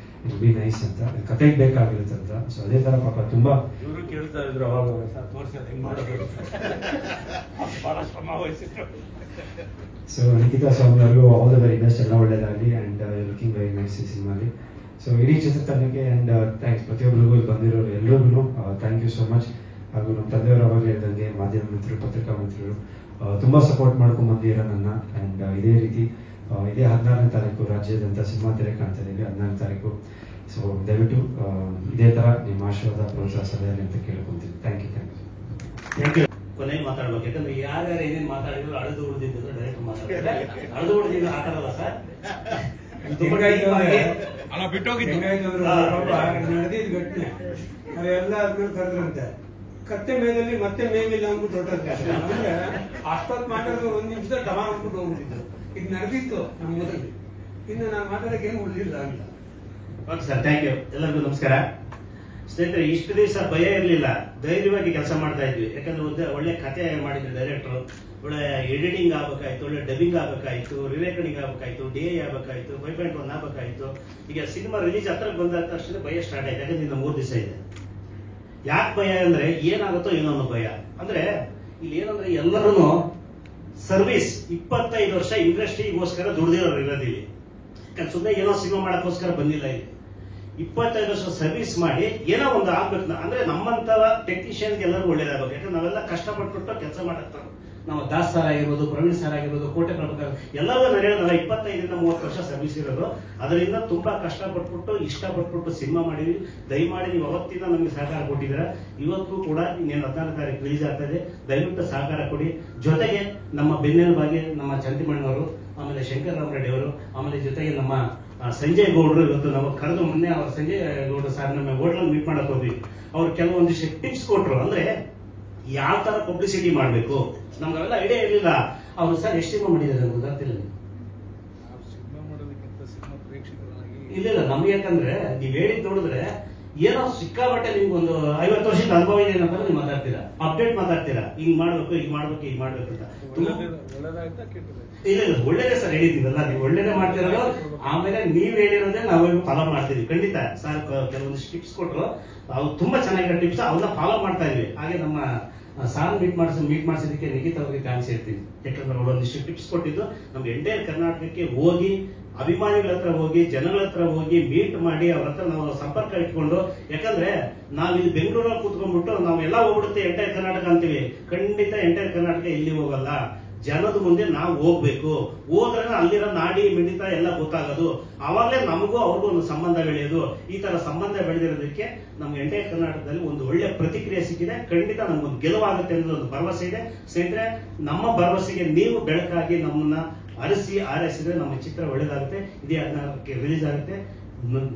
Speaker 13: ಇಟ್ ಬಿ ನೈಸ್ ಅಂತ, ಕತೆಗೆ ಬೇಕಾಗಿರುತ್ತೆ ಅಂತ. ಸೊ ಅದೇ ಥರ ಪಾಪ ತುಂಬ
Speaker 2: ಇವರು ಕೇಳ್ತಾ ಇದ್ರು ಅವಾಗ ತೋರಿಸೋದು ಹೆಂಗೆ ಮಾಡೋದು, ಭಾಳ ಶ್ರಮ ವಹಿಸಿದ್ರು.
Speaker 13: ಸೊ ನಿಖಿತಾ ಸ್ವಾಮಿ ಅವ್ರಿಗೂ ಆಲ್ ದ ವೆರಿ ಬೆಸ್ಟ್, ಎಲ್ಲ ಒಳ್ಳೇದಾಗಲಿ. ಆ್ಯಂಡ್ ಲುಕಿಂಗ್ ವೆರಿ ನೈಸ್ ಈ ಸಿನಿಮಾಲಿ. ಸೊ ಇಡೀ ಚಿತ್ರತಂಡಕ್ಕೆ ಆ್ಯಂಡ್ ಥ್ಯಾಂಕ್ಸ್ ಪ್ರತಿಯೊಬ್ಬರಿಗೂ ಇಲ್ಲಿ ಬಂದಿರೋರು ಎಲ್ರಿಗೂ ಥ್ಯಾಂಕ್ ಯು ಸೋ ಮಚ್. ಹಾಗೂ ನಮ್ಮ ತಂದೆಯವರು ಅವಾಗಲೇ ಇದ್ದಂಗೆ ಮಾಧ್ಯಮ ಮಿತ್ರರು, ಪತ್ರಿಕಾ ಮಿತ್ರರು ತುಂಬ ಸಪೋರ್ಟ್ ಮಾಡ್ಕೊಂಡು ಬಂದಿರೋ ನನ್ನ. ಆ್ಯಂಡ್ ಇದೇ ರೀತಿ ಇದೇ 14ನೇ ತಾರೀಕು ರಾಜ್ಯಾದ್ಯಂತ ಸಿನಿಮಾ ತೆರೆ ಕಾಣ್ತಾ ಇದ್ದೀವಿ, 14ನೇ ತಾರೀಕು. ಸೊ ದಯವಿಟ್ಟು ಇದೇ ಥರ ನಿಮ್ಮ ಆಶೀರ್ವಾದ ಪ್ರೋತ್ಸಾಹ ಸಲಹೆ ಅಂತ ಕೇಳ್ಕೊಂತೀನಿ. Thank you.
Speaker 3: Thank you. ಕೊನೆಗೆ ಮಾತಾಡ್ಬೇಕು, ಯಾಕಂದ್ರೆ ಯಾರ್ಯಾರು ಏನೇನು ಮಾತಾಡಿದ್ರು ಅಳದು ಉಳಿದಿದ್ದು ಡೈರೆಕ್ಟ್ ಮಾತಾಡ್ತಾರೆ. ಅಳದು ಉಳಿದಿದ್ದು ಆ ಥರಲ್ಲ ಸರ್,
Speaker 2: ಅಲ್ಲ ಬಿಟ್ಟೋಗಿದ್ದು ನಡೆದಿದ್ದು ಘಟನೆ ಅದೆಲ್ಲ ಆದ್ಮೇಲೆ ಕರೆದ್ರಂತೆ ಕತ್ತೆ ಮೇದಲ್ಲಿ ಮತ್ತೆ ಮೇವಿಲ್ಲ ಅಂದ್ಬಿಟ್ಟು ಹೊರಟಂತೆ. ಅಂದ್ರೆ ಅಷ್ಟೊತ್ತು ಮಾತಾಡಿದ್ರು 1 ನಿಮಿಷದ ಡಮ ಅಂದ್ಬಿಟ್ಟು ಹೋಗ್ಬಿಟ್ಟಿದ್ದು. ಇದು ನಡೆದಿತ್ತು ನಮ್ಮ ಊರಲ್ಲಿ, ಇನ್ನು ನಾನು ಮಾತಾಡಕ್ಕೆ ಏನು ಉಳಿದಿಲ್ಲ ಅಂತ.
Speaker 3: Okay sir, thank you. ಎಲ್ಲರಿಗೂ ನಮಸ್ಕಾರ. ಸ್ನೇಹಿತರೆ, ಇಷ್ಟು ದಿವಸ ಭಯ ಇರಲಿಲ್ಲ, ಧೈರ್ಯವಾಗಿ ಕೆಲಸ ಮಾಡ್ತಾ ಇದ್ವಿ. ಯಾಕಂದ್ರೆ ಒಳ್ಳೆ ಕತೆ ಮಾಡಿದ್ರು ಡೈರೆಕ್ಟರ್, ಒಳ್ಳೆ ಎಡಿಟಿಂಗ್ ಆಗ್ಬೇಕಾಯ್ತು, ಒಳ್ಳೆ ಡಬ್ಬಿಂಗ್ ಆಗ್ಬೇಕಾಯ್ತು, ರಿರೆಕಾರ್ಡಿಂಗ್ ಆಗ್ಬೇಕಾಯ್ತು, DI ಆಗ್ಬೇಕಾಯ್ತು, 5.1 ಆಗ್ಬೇಕಾಯ್ತು. ಈಗ ಸಿನಿಮಾ ರಿಲೀಸ್ ಹತ್ರ ಬಂದ ತಕ್ಷಣ ಭಯ ಸ್ಟಾರ್ಟ್ ಆಯ್ತು. ಯಾಕಂದ್ರೆ ಇನ್ನು 3 ದಿವಸ ಇದೆ. ಯಾಕೆ ಭಯ ಅಂದ್ರೆ ಏನಾಗುತ್ತೋ ಏನೋ ಅನ್ನೋ ಭಯ. ಅಂದ್ರೆ ಇಲ್ಲಿ ಏನಂದ್ರೆ ಎಲ್ಲರೂ ಸರ್ವಿಸ್ 25 ವರ್ಷ ಇಂಡಸ್ಟ್ರಿಗೋಸ್ಕರ ದುಡ್ದಿರೋರು ಇರೋದಿಲ್ಲ. ಯಾಕಂದ್ರೆ ಸುಮ್ಮನೆ ಏನೋ ಸಿನಿಮಾ ಮಾಡಕ್ಕೋಸ್ಕರ ಬಂದಿಲ್ಲ. ಇಲ್ಲಿ 25 ವರ್ಷ ಸರ್ವಿಸ್ ಮಾಡಿ ಏನೋ ಒಂದು ಆಗ್ಬೇಕು. ಅಂದ್ರೆ ನಮ್ಮಂತ ಟೆಕ್ನಿಷಿಯನ್ಗೆ ಎಲ್ಲರೂ ಒಳ್ಳೇದಾಗಬೇಕು. ಯಾಕಂದ್ರೆ ನಾವೆಲ್ಲ ಕಷ್ಟಪಟ್ಬಿಟ್ಟು ಕೆಲಸ ಮಾಡಕ್ತಾರೆ. ನಾವು ದಾಸ್ ಸರ್ ಆಗಿರ್ಬೋದು, ಪ್ರವೀಣ್ ಸರ್ ಆಗಿರ್ಬೋದು, ಕೋಟೆ ಪ್ರಭಾಕರ್ ಎಲ್ಲರೂ ನಡೆಯೋದಲ್ಲ 25ರಿಂದ 30 ವರ್ಷ ಸರ್ವಿಸ್ ಇರೋದು. ಅದರಿಂದ ತುಂಬಾ ಕಷ್ಟಪಟ್ಬಿಟ್ಟು ಇಷ್ಟಪಟ್ಬಿಟ್ಟು ಸಿನಿಮಾ ಮಾಡಿದ್ವಿ. ದಯಮಾಡಿ ನೀವು ಅವತ್ತಿಂದ ನಮಗೆ ಸಹಕಾರ ಕೊಟ್ಟಿದ್ದೀರಾ. ಇವತ್ತು ಕೂಡ ಇನ್ನೇನು 14ನೇ ತಾರೀಕು ರಿಲೀಸ್ ಆಗ್ತಾ ಇದೆ. ದಯವಿಟ್ಟು ಸಹಕಾರ ಕೊಡಿ. ಜೊತೆಗೆ ನಮ್ಮ ಬೆನ್ನೆಲುಬಾಗಿ ನಮ್ಮ ಚಂದ್ರಮಣ್ಣವರು, ಆಮೇಲೆ ಶಂಕರ್ ರಾಮರೆಡ್ಡಿ ಅವರು, ಆಮೇಲೆ ಜೊತೆಗೆ ನಮ್ಮ ಸಂಜಯ್ ಗೌಡ್ರು ಇವತ್ತು ನಾವು ಕರೆದು ಮೊನ್ನೆ ಅವ್ರ ಸಂಜಯ್ ಗೌಡ್ರು ಸರ್ ನಮ್ಮ ಹೋಟ್ಲಲ್ಲಿ ಮೀಟ್ ಮಾಡಕ್ ಹೋದ್ವಿ. ಅವ್ರು ಕೆಲವೊಂದಿಷ್ಟು ಟಿಪ್ಸ್ ಕೊಟ್ರು. ಅಂದ್ರೆ ಯಾವ ತರ ಪಬ್ಲಿಸಿಟಿ ಮಾಡಬೇಕು ನಮ್ಗೆಲ್ಲ ಐಡಿಯಾ ಇರಲಿಲ್ಲ. ಅವ್ರು ಸರ್ ಎಷ್ಟು ಸಿನಿಮಾ ಮಾಡಿದ್ದಾರೆ ಅಂತ ಗೊತ್ತಿಲ್ಲ. ಇಲ್ಲ ನಮ್ಗೆ, ಯಾಕಂದ್ರೆ ನೀವ್ ಹೇಳಿದ್ ನೋಡಿದ್ರೆ ಏನೋ ಸಿಕ್ಕಾಬಟ್ಟೆ ನಿಮ್ಗೆ ಒಂದು 50 ವರ್ಷದ ಅನುಭವ ಇದೆ ಅಂತ ನೀವು ಮಾತಾಡ್ತೀರಾ, ಅಪ್ಡೇಟ್ ಮಾತಾಡ್ತೀರಾ, ಹಿಂಗ್ ಮಾಡ್ಬೇಕು ಹಿಂಗ್ ಮಾಡ್ಬೇಕು ಹಿಂಗ್ ಮಾಡ್ಬೇಕು ಅಂತ. ಇಲ್ಲ ಒಳ್ಳೇದೇ ಸರ್ ಹೇಳಿದೀವಲ್ಲ, ನೀವು ಒಳ್ಳೇದೇ ಮಾಡ್ತಿರೋದು. ಆಮೇಲೆ ನೀವ್ ಹೇಳಿರೋದೇ ನಾವು ಫಾಲೋ ಮಾಡ್ತೀವಿ ಖಂಡಿತ. ಸರ್ ಕೆಲವೊಂದಿಷ್ಟು ಟಿಪ್ಸ್ ಕೊಟ್ರು, ಅವು ತುಂಬಾ ಚೆನ್ನಾಗಿರೋ ಟಿಪ್ಸ್, ಅವನ್ನ ಫಾಲೋ ಮಾಡ್ತಾ ಇದೀವಿ. ಹಾಗೆ ನಮ್ಮ ಸಾರ್ ಮೀಟ್ ಮಾಡಿಸಿದಕ್ಕೆ ನಿಖಿತ್ ಅವ್ರಿಗೆ ಥ್ಯಾಂಕ್ಸ್ ಹೇಳ್ತೀನಿ. ಯಾಕಂದ್ರೆ ಅವ್ರು ಒಂದಿಷ್ಟು ಟಿಪ್ಸ್ ಕೊಟ್ಟಿದ್ದು ನಮ್ಗೆ ಎಂಟೈರ್ ಕರ್ನಾಟಕಕ್ಕೆ ಹೋಗಿ, ಅಭಿಮಾನಿಗಳ ಹತ್ರ ಹೋಗಿ, ಜನಗಳ ಹತ್ರ ಹೋಗಿ ಮೀಟ್ ಮಾಡಿ ಅವ್ರ ಹತ್ರ ನಾವು ಸಂಪರ್ಕ ಇಟ್ಕೊಂಡು. ಯಾಕಂದ್ರೆ ನಾವಿಲ್ಲಿ ಬೆಂಗಳೂರಲ್ಲಿ ಕೂತ್ಕೊಂಡ್ಬಿಟ್ಟು ನಾವೆಲ್ಲ ಹೋಗ್ಬಿಡುತ್ತೆ ಎಂಟೈರ್ ಕರ್ನಾಟಕ ಅಂತೀವಿ. ಖಂಡಿತ ಎಂಟೈರ್ ಕರ್ನಾಟಕ ಇಲ್ಲಿ ಹೋಗಲ್ಲ. ಜನದ ಮುಂದೆ ನಾವು ಹೋಗ್ಬೇಕು. ಹೋದ್ರೆ ಅಲ್ಲಿರೋ ನಾಡಿ ಮಿಡಿತ ಎಲ್ಲ ಗೊತ್ತಾಗೋದು. ಅವಾಗಲೇ ನಮಗೂ ಅವ್ರಿಗೂ ಒಂದು ಸಂಬಂಧ ಬೆಳೆಯೋದು. ಈ ತರ ಸಂಬಂಧ ಬೆಳೆದಿರೋದಕ್ಕೆ ನಮ್ಗೆ ಎಂಟೈರ್ ಕರ್ನಾಟಕದಲ್ಲಿ ಒಂದು ಒಳ್ಳೆ ಪ್ರತಿಕ್ರಿಯೆ ಸಿಕ್ಕಿದೆ. ಖಂಡಿತ ನಮ್ಗೊಂದು ಗೆಲುವಾಗುತ್ತೆ ಅನ್ನೋದು ಒಂದು ಭರವಸೆ ಇದೆ. ಸ್ನೇಹಿತರೆ, ನಮ್ಮ ಭರವಸೆಗೆ ನೀವು ಬೆಳಕಾಗಿ ನಮ್ಮನ್ನ ಅರಸಿ ಆರೈಸಿದ್ರೆ ನಮ್ಮ ಚಿತ್ರ ಒಳ್ಳೇದಾಗುತ್ತೆ. ಇದೇ 14ಕ್ಕೆ ರಿಲೀಸ್ ಆಗುತ್ತೆ.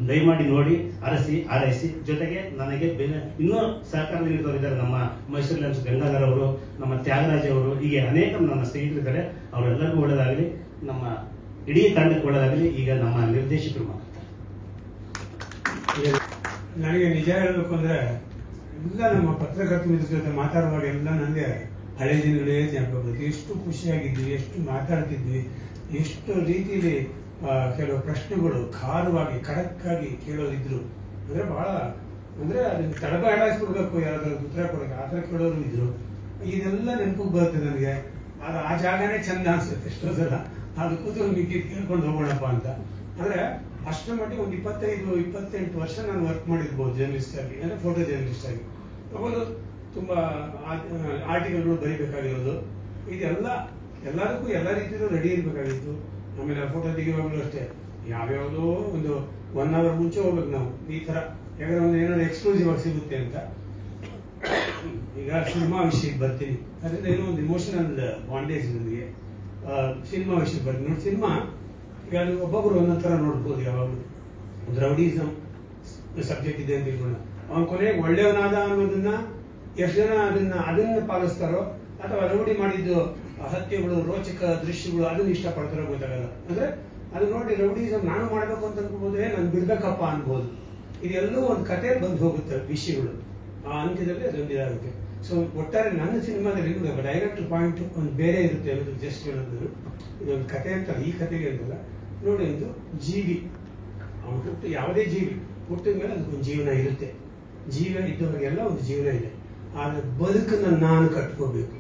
Speaker 3: ದಯಮಾಡಿ ನೋಡಿ, ಅರಸಿ ಆರೈಸಿ. ಜೊತೆಗೆ ನನಗೆ ಇನ್ನೂ ಸಹಕಾರ ನೀಡಿದವರಿದ್ದಾರೆ. ನಮ್ಮ ಮೈಸೂರು ಲ್ಯಾಂಬ್ಸ್ ಗಂಗಾಧರ್ ಅವರು, ನಮ್ಮ ತ್ಯಾಗರಾಜ್ ಅವರು, ಹೀಗೆ ಅನೇಕ ನನ್ನ ಸ್ನೇಹಿತರಿದ್ದಾರೆ. ಅವರೆಲ್ಲರಿಗೂ ಒಳ್ಳೇದಾಗಲಿ, ನಮ್ಮ ಇಡೀ ತಂಡಕ್ಕೆ ಒಳ್ಳೇದಾಗಲಿ. ಈಗ ನಮ್ಮ ನಿರ್ದೇಶಕರು ಮಾತಾಡ್ತಾರೆ.
Speaker 2: ನನಗೆ ನಿಜ ಹೇಳಬೇಕು ಅಂದ್ರೆ ಎಲ್ಲ ನಮ್ಮ ಪತ್ರಕರ್ತರ ಮಿತ್ರ ಜೊತೆ ಮಾತಾಡುವಾಗ ಎಲ್ಲ ನನಗೆ ಹಳೆ ದಿನಗಳೇ ನೆನಪು ಬರುತ್ತೆ. ಎಷ್ಟು ಖುಷಿಯಾಗಿದ್ವಿ, ಎಷ್ಟು ಮಾತಾಡ್ತಿದ್ವಿ, ಎಷ್ಟು ರೀತಿಯಲ್ಲಿ ಕೆಲವು ಪ್ರಶ್ನೆಗಳು ಖಾರವಾಗಿ ಖಡಕ್ಕಾಗಿ ಕೇಳೋರಿದ್ರು. ಅಂದರೆ ಬಹಳ ಅಂದರೆ ಅದನ್ನು ತಡಬಾಡಿಸ್ಬಿಡ್ಬೇಕು ಯಾರಾದ್ರೂ ಉತ್ತರ ಕೊಡೋಕೆ ಆ ಥರ ಕೇಳೋರು ಇದ್ರು. ಇದೆಲ್ಲ ನೆನಪಿಗೆ ಬರುತ್ತೆ ನನಗೆ. ಅದು ಆ ಜಾಗನೇ ಚಂದ ಅನ್ಸುತ್ತೆ ಎಷ್ಟೋ ಸಲ. ಅದು ಕೂತ್ಕೊಂಡು ಮಿಕ್ಕಿ ಕೇಳ್ಕೊಂಡು ಹೋಗೋಣಪ್ಪ ಅಂತ. ಅಂದರೆ ಅಷ್ಟರ ಮಟ್ಟಿಗೆ ಒಂದು 25-28 ವರ್ಷ ನಾನು ವರ್ಕ್ ಮಾಡಿರ್ಬೋದು ಜರ್ನಲಿಸ್ಟ್ ಆಗಿ, ಅಂದರೆ ಫೋಟೋ ಜರ್ನಲಿಸ್ಟ್ ಆಗಿ. ಅವಾಗ ತುಂಬ ಆರ್ಟಿಕಲ್ಗಳು ಬರೀಬೇಕಾಗಿರೋದು. ಇದೆಲ್ಲ ಎಲ್ಲದಕ್ಕೂ ಎಲ್ಲ ರೀತಿಯಲ್ಲೂ ರೆಡಿ ಇರಬೇಕಾಗಿತ್ತು. ಆಮೇಲೆ ಫೋಟೋ ತೆಗೆಯುವಾಗಲೂ ಅಷ್ಟೇ ಯಾವ್ಯಾವುದೋ ಒಂದು 1 hour ಮುಂಚೆ ಹೋಗ್ಬೇಕು ನಾವು ಈ ಥರ, ಯಾಕಂದ್ರೆ ಒಂದು ಏನಾದ್ರು ಎಕ್ಸ್ಕ್ಲೂಸಿವ್ ಆಗಿ ಸಿಗುತ್ತೆ ಅಂತ. ಈಗ ಸಿನಿಮಾ ವಿಷಯಕ್ಕೆ ಬರ್ತೀನಿ. ಅದರಿಂದ ಏನೋ ಒಂದು ಇಮೋಷನಲ್ ಬಾಂಡೇಜ್ ನನಗೆ ಸಿನಿಮಾ ವಿಷಯಕ್ಕೆ ಬರ್ತೀನಿ. ನೋಡಿ, ಸಿನಿಮಾ ಈಗ ಅದು ಒಬ್ಬೊಬ್ರು ಒಂದೊಂದು ನೋಡ್ಬೋದು. ಯಾವಾಗಲೂ ಒಂದು ರೌಡಿಸಮ್ ಸಬ್ಜೆಕ್ಟ್ ಇದೆ ಅಂತ ತಿಳ್ಕೊಂಡು ಅವನ ಕೊನೆಗೆ ಒಳ್ಳೆಯವನಾದ ಅನ್ನೋದನ್ನ ಎಷ್ಟು ಜನ ಅದನ್ನ ಪಾಲಿಸ್ತಾರೋ, ಅಥವಾ ರೌಡಿ ಮಾಡಿದ್ದು ಹತ್ಯೆಗಳು, ರೋಚಕ ದೃಶ್ಯಗಳು ಅದನ್ನ ಇಷ್ಟಪಡ್ತಾರೋ ಗೊತ್ತಾಗಲ್ಲ. ಅಂದ್ರೆ ಅದು ನೋಡಿ ರೌಡಿಸಮ್ ನಾನು ಮಾಡಬೇಕು ಅಂತ ಅನ್ಕೋಬೋದ್ರೆ ನಾನು ಬಿಡ್ಬೇಕಪ್ಪ ಅನ್ಬೋದು. ಇದೆಲ್ಲೂ ಒಂದು ಕತೆ ಬಂದು ಹೋಗುತ್ತೆ ವಿಷಯಗಳು, ಆ ಅಂತ್ಯದಲ್ಲಿ ಅದೊಂದು ಇದಾಗುತ್ತೆ. ಸೊ ಒಟ್ಟಾರೆ ನನ್ನ ಸಿನಿಮಾದಲ್ಲಿ ಡೈರೆಕ್ಟ್ ಪಾಯಿಂಟ್ ಒಂದು ಬೇರೆ ಇರುತ್ತೆ ಅನ್ನೋದು ಜಸ್ಟ್ ಹೇಳೋದು. ಇದೊಂದು ಕತೆ ಅಂತಲ್ಲ, ಈ ಕತೆಗೆ ಅಂತಲ್ಲ. ನೋಡಿ, ಒಂದು ಜೀವಿ ಅವನು ಹುಟ್ಟು, ಯಾವುದೇ ಜೀವಿ ಹುಟ್ಟಿದ ಮೇಲೆ ಅದಕ್ಕೊಂದು ಜೀವನ ಇರುತ್ತೆ. ಜೀವ ಇದ್ದವರಿಗೆಲ್ಲ ಒಂದು ಜೀವನ ಇದೆ. ಆದ್ರೆ ಬದುಕನ್ನು ನಾನು ಕಟ್ಕೋಬೇಕು.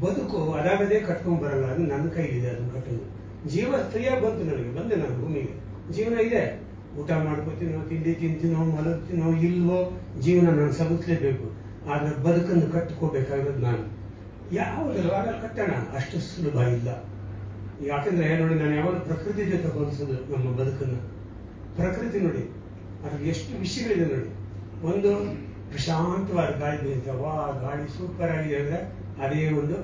Speaker 2: ಬದುಕು ಅದಾಗದೇ ಕಟ್ಕೊಂಡ್ ಬರಲ್ಲ, ಅದು ನನ್ನ ಕೈಲಿದೆ ಅದನ್ನು ಕಟ್ಟೋದು. ಜೀವ ಫ್ರೀಯಾಗಿ ಬಂತು ನನಗೆ, ಬಂದೆ ನಾನು ಭೂಮಿಗೆ. ಜೀವನ ಇದೆ, ಊಟ ಮಾಡ್ಕೋತೀನೋ, ತಿಂಡಿ ತಿಂತೀನೋ, ಮಲಗ್ತೀನೋ ಇಲ್ವೋ, ಜೀವನ ನಾನು ಸಗುತ್ತಲೇಬೇಕು. ಆದ್ರೆ ಬದುಕನ್ನು ಕಟ್ಕೋಬೇಕಾಗಿರೋದು ನಾನು. ಯಾವುದರವಾಗ ಕಟ್ಟೋಣ ಅಷ್ಟು ಸುಲಭ ಇಲ್ಲ. ಯಾಕಂದ್ರೆ ನೋಡಿ, ನಾನು ಯಾವಾಗ ಪ್ರಕೃತಿ ಜೊತೆ ಹೋಲಿಸೋದು ನಮ್ಮ ಬದುಕನ್ನು. ಪ್ರಕೃತಿ ನೋಡಿ, ಅದ್ರಲ್ಲಿ ಎಷ್ಟು ವಿಷಯಗಳಿದೆ ನೋಡಿ. ಒಂದು ಪ್ರಶಾಂತವಾದ ಗಾಳಿ ಬೀರುತ್ತೆ, ವಾ ಗಾಳಿ ಸೂಪರ್ ಆಗಿದೆ ಅಂದ್ರೆ ಅದೇ ಒಂದು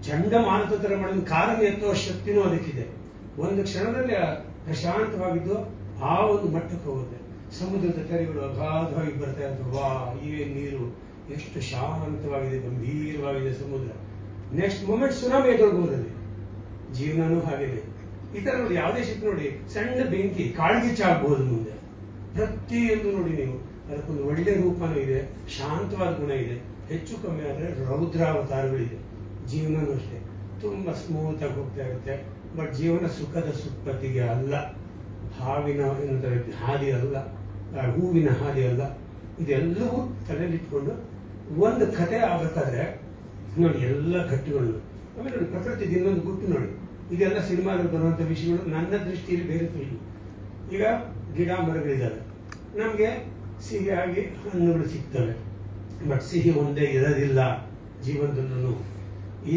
Speaker 2: ಚಂಡಮಾರುತ ತರ ಮಾಡೋದು, ಕಾರನ್ನು ಎತ್ತುವ ಶಕ್ತಿನೂ ಅದಕ್ಕಿದೆ. ಒಂದು ಕ್ಷಣದಲ್ಲಿ ಪ್ರಶಾಂತವಾಗಿದ್ದು ಆ ಒಂದು ಮಟ್ಟಕ್ಕೆ ಹೋಗುತ್ತೆ. ಸಮುದ್ರದ ತೆರೆಗಳು ಅಗಾಧವಾಗಿ ಬರ್ತಾ ಇರ್ತವೆ, ವಾ ಏನ್ ನೀರು, ಎಷ್ಟು ಶಾಂತವಾಗಿದೆ, ಗಂಭೀರವಾಗಿದೆ ಸಮುದ್ರ. ನೆಕ್ಸ್ಟ್ ಮೂಮೆಂಟ್ ಸುನಾಮಿ ಎದುರ್ಬೋದಲ್ಲಿ. ಜೀವನನೂ ಹಾಗೇನೆ. ಈ ತರ ನೋಡಿ, ಯಾವುದೇ ಶಿಪ್ ನೋಡಿ, ಸಣ್ಣ ಬೆಂಕಿ ಕಾಳ್ಗಿಚ್ಚಾಗಬಹುದು ಮುಂದೆ. ಪ್ರತಿಯೊಂದು ನೋಡಿ ನೀವು, ಅದಕ್ಕೊಂದು ಒಳ್ಳೆ ರೂಪನೂ ಇದೆ, ಶಾಂತವಾದ ಗುಣ ಇದೆ. ಹೆಚ್ಚು ಕಮ್ಮಿ ಆದ್ರೆ ರೌದ್ರಾವತಾರಗಳಿದೆ. ಜೀವನನೂ ಅಷ್ಟೇ ತುಂಬಾ ಸ್ಮೂತ್ ಆಗಿ ಹೋಗ್ತಾ ಇರುತ್ತೆ. ಬಟ್ ಜೀವನ ಸುಖದ ಸುಪ್ಪತ್ತಿಗೆ ಅಲ್ಲ, ಹಾವಿನ ಹಾದಿ ಅಲ್ಲ, ಹೂವಿನ ಹಾದಿ ಅಲ್ಲ. ಇದೆಲ್ಲವೂ ತಲೆಯಲ್ಲಿಟ್ಕೊಂಡು ಒಂದು ಕತೆ ಆಗಬೇಕಾದ್ರೆ ನೋಡಿ ಎಲ್ಲ ಘಟ್ಟಗಳು. ಆಮೇಲೆ ನೋಡಿ, ಪ್ರಕೃತಿ ಇನ್ನೊಂದು ಗುಟ್ಟು ನೋಡಿ, ಇದೆಲ್ಲ ಸಿನಿಮಾದಲ್ಲಿ ಬರುವಂತ ವಿಷಯಗಳು ನನ್ನ ದೃಷ್ಟಿಯಲ್ಲಿ ಬೇರೆ ತಿಳಿದು. ಈಗ ಗಿಡ ಮರಗಳಿದ್ದಾವೆ, ನಮಗೆ ಸಿಹಿಯಾಗಿ ಹಣ್ಣುಗಳು ಸಿಗ್ತವೆ. ಬಟ್ ಸಿಹಿ ಒಂದೇ ಇರೋದಿಲ್ಲ ಜೀವನದಲ್ಲೂ.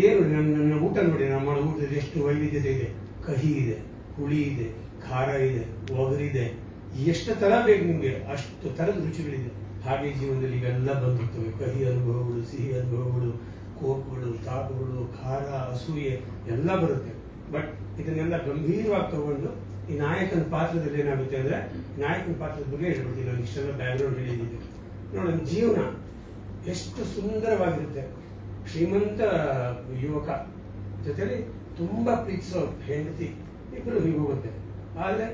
Speaker 2: ಏನು ನನ್ನ ಊಟ ನೋಡಿ, ನಮ್ಮ ಊಟದಲ್ಲಿ ಎಷ್ಟು ವೈವಿಧ್ಯತೆ ಇದೆ. ಕಹಿ ಇದೆ, ಹುಳಿ ಇದೆ, ಖಾರ ಇದೆ, ಒಗರಿದೆ, ಎಷ್ಟು ತರ ಬೇಕು ನಿಮ್ಗೆ ಅಷ್ಟು ತರದ ರುಚಿಗಳಿದೆ. ಹಾಗೆ ಜೀವನದಲ್ಲಿ ಇವೆಲ್ಲ ಬಂದಿರ್ತವೆ. ಕಹಿ ಅನುಭವಗಳು, ಸಿಹಿ ಅನುಭವಗಳು, ಕೋಪಗಳು, ತಾಪಗಳು, ಖಾರ, ಅಸೂಯೆ ಎಲ್ಲ ಬರುತ್ತೆ. ಬಟ್ ಇದನ್ನೆಲ್ಲ ಗಂಭೀರವಾಗಿ ತಗೊಂಡು ಈ ನಾಯಕನ ಪಾತ್ರದಲ್ಲಿ ಏನಾಗುತ್ತೆ ಅಂದ್ರೆ, ನಾಯಕನ ಪಾತ್ರದ ಬಗ್ಗೆ ಹೇಳ್ಬಿಡ್ತೀನಿ. ನಾನು ಇಷ್ಟೆಲ್ಲ ಬ್ಯಾಕ್ಗ್ರೌಂಡ್ ಹೇಳಿದ್ದೀನಿ ನೋಡಿ. ಜೀವನ ಎಷ್ಟು ಸುಂದರವಾಗಿರುತ್ತೆ. ಶ್ರೀಮಂತ ಯುವಕ ಜೊತೆಲಿ ತುಂಬಾ ಪ್ರೀತಿಸೋ ಹೆಂಡತಿ, ಇಬ್ರು ಹೀಗೆ ಹೋಗುತ್ತೆ. ಆದ್ರೆ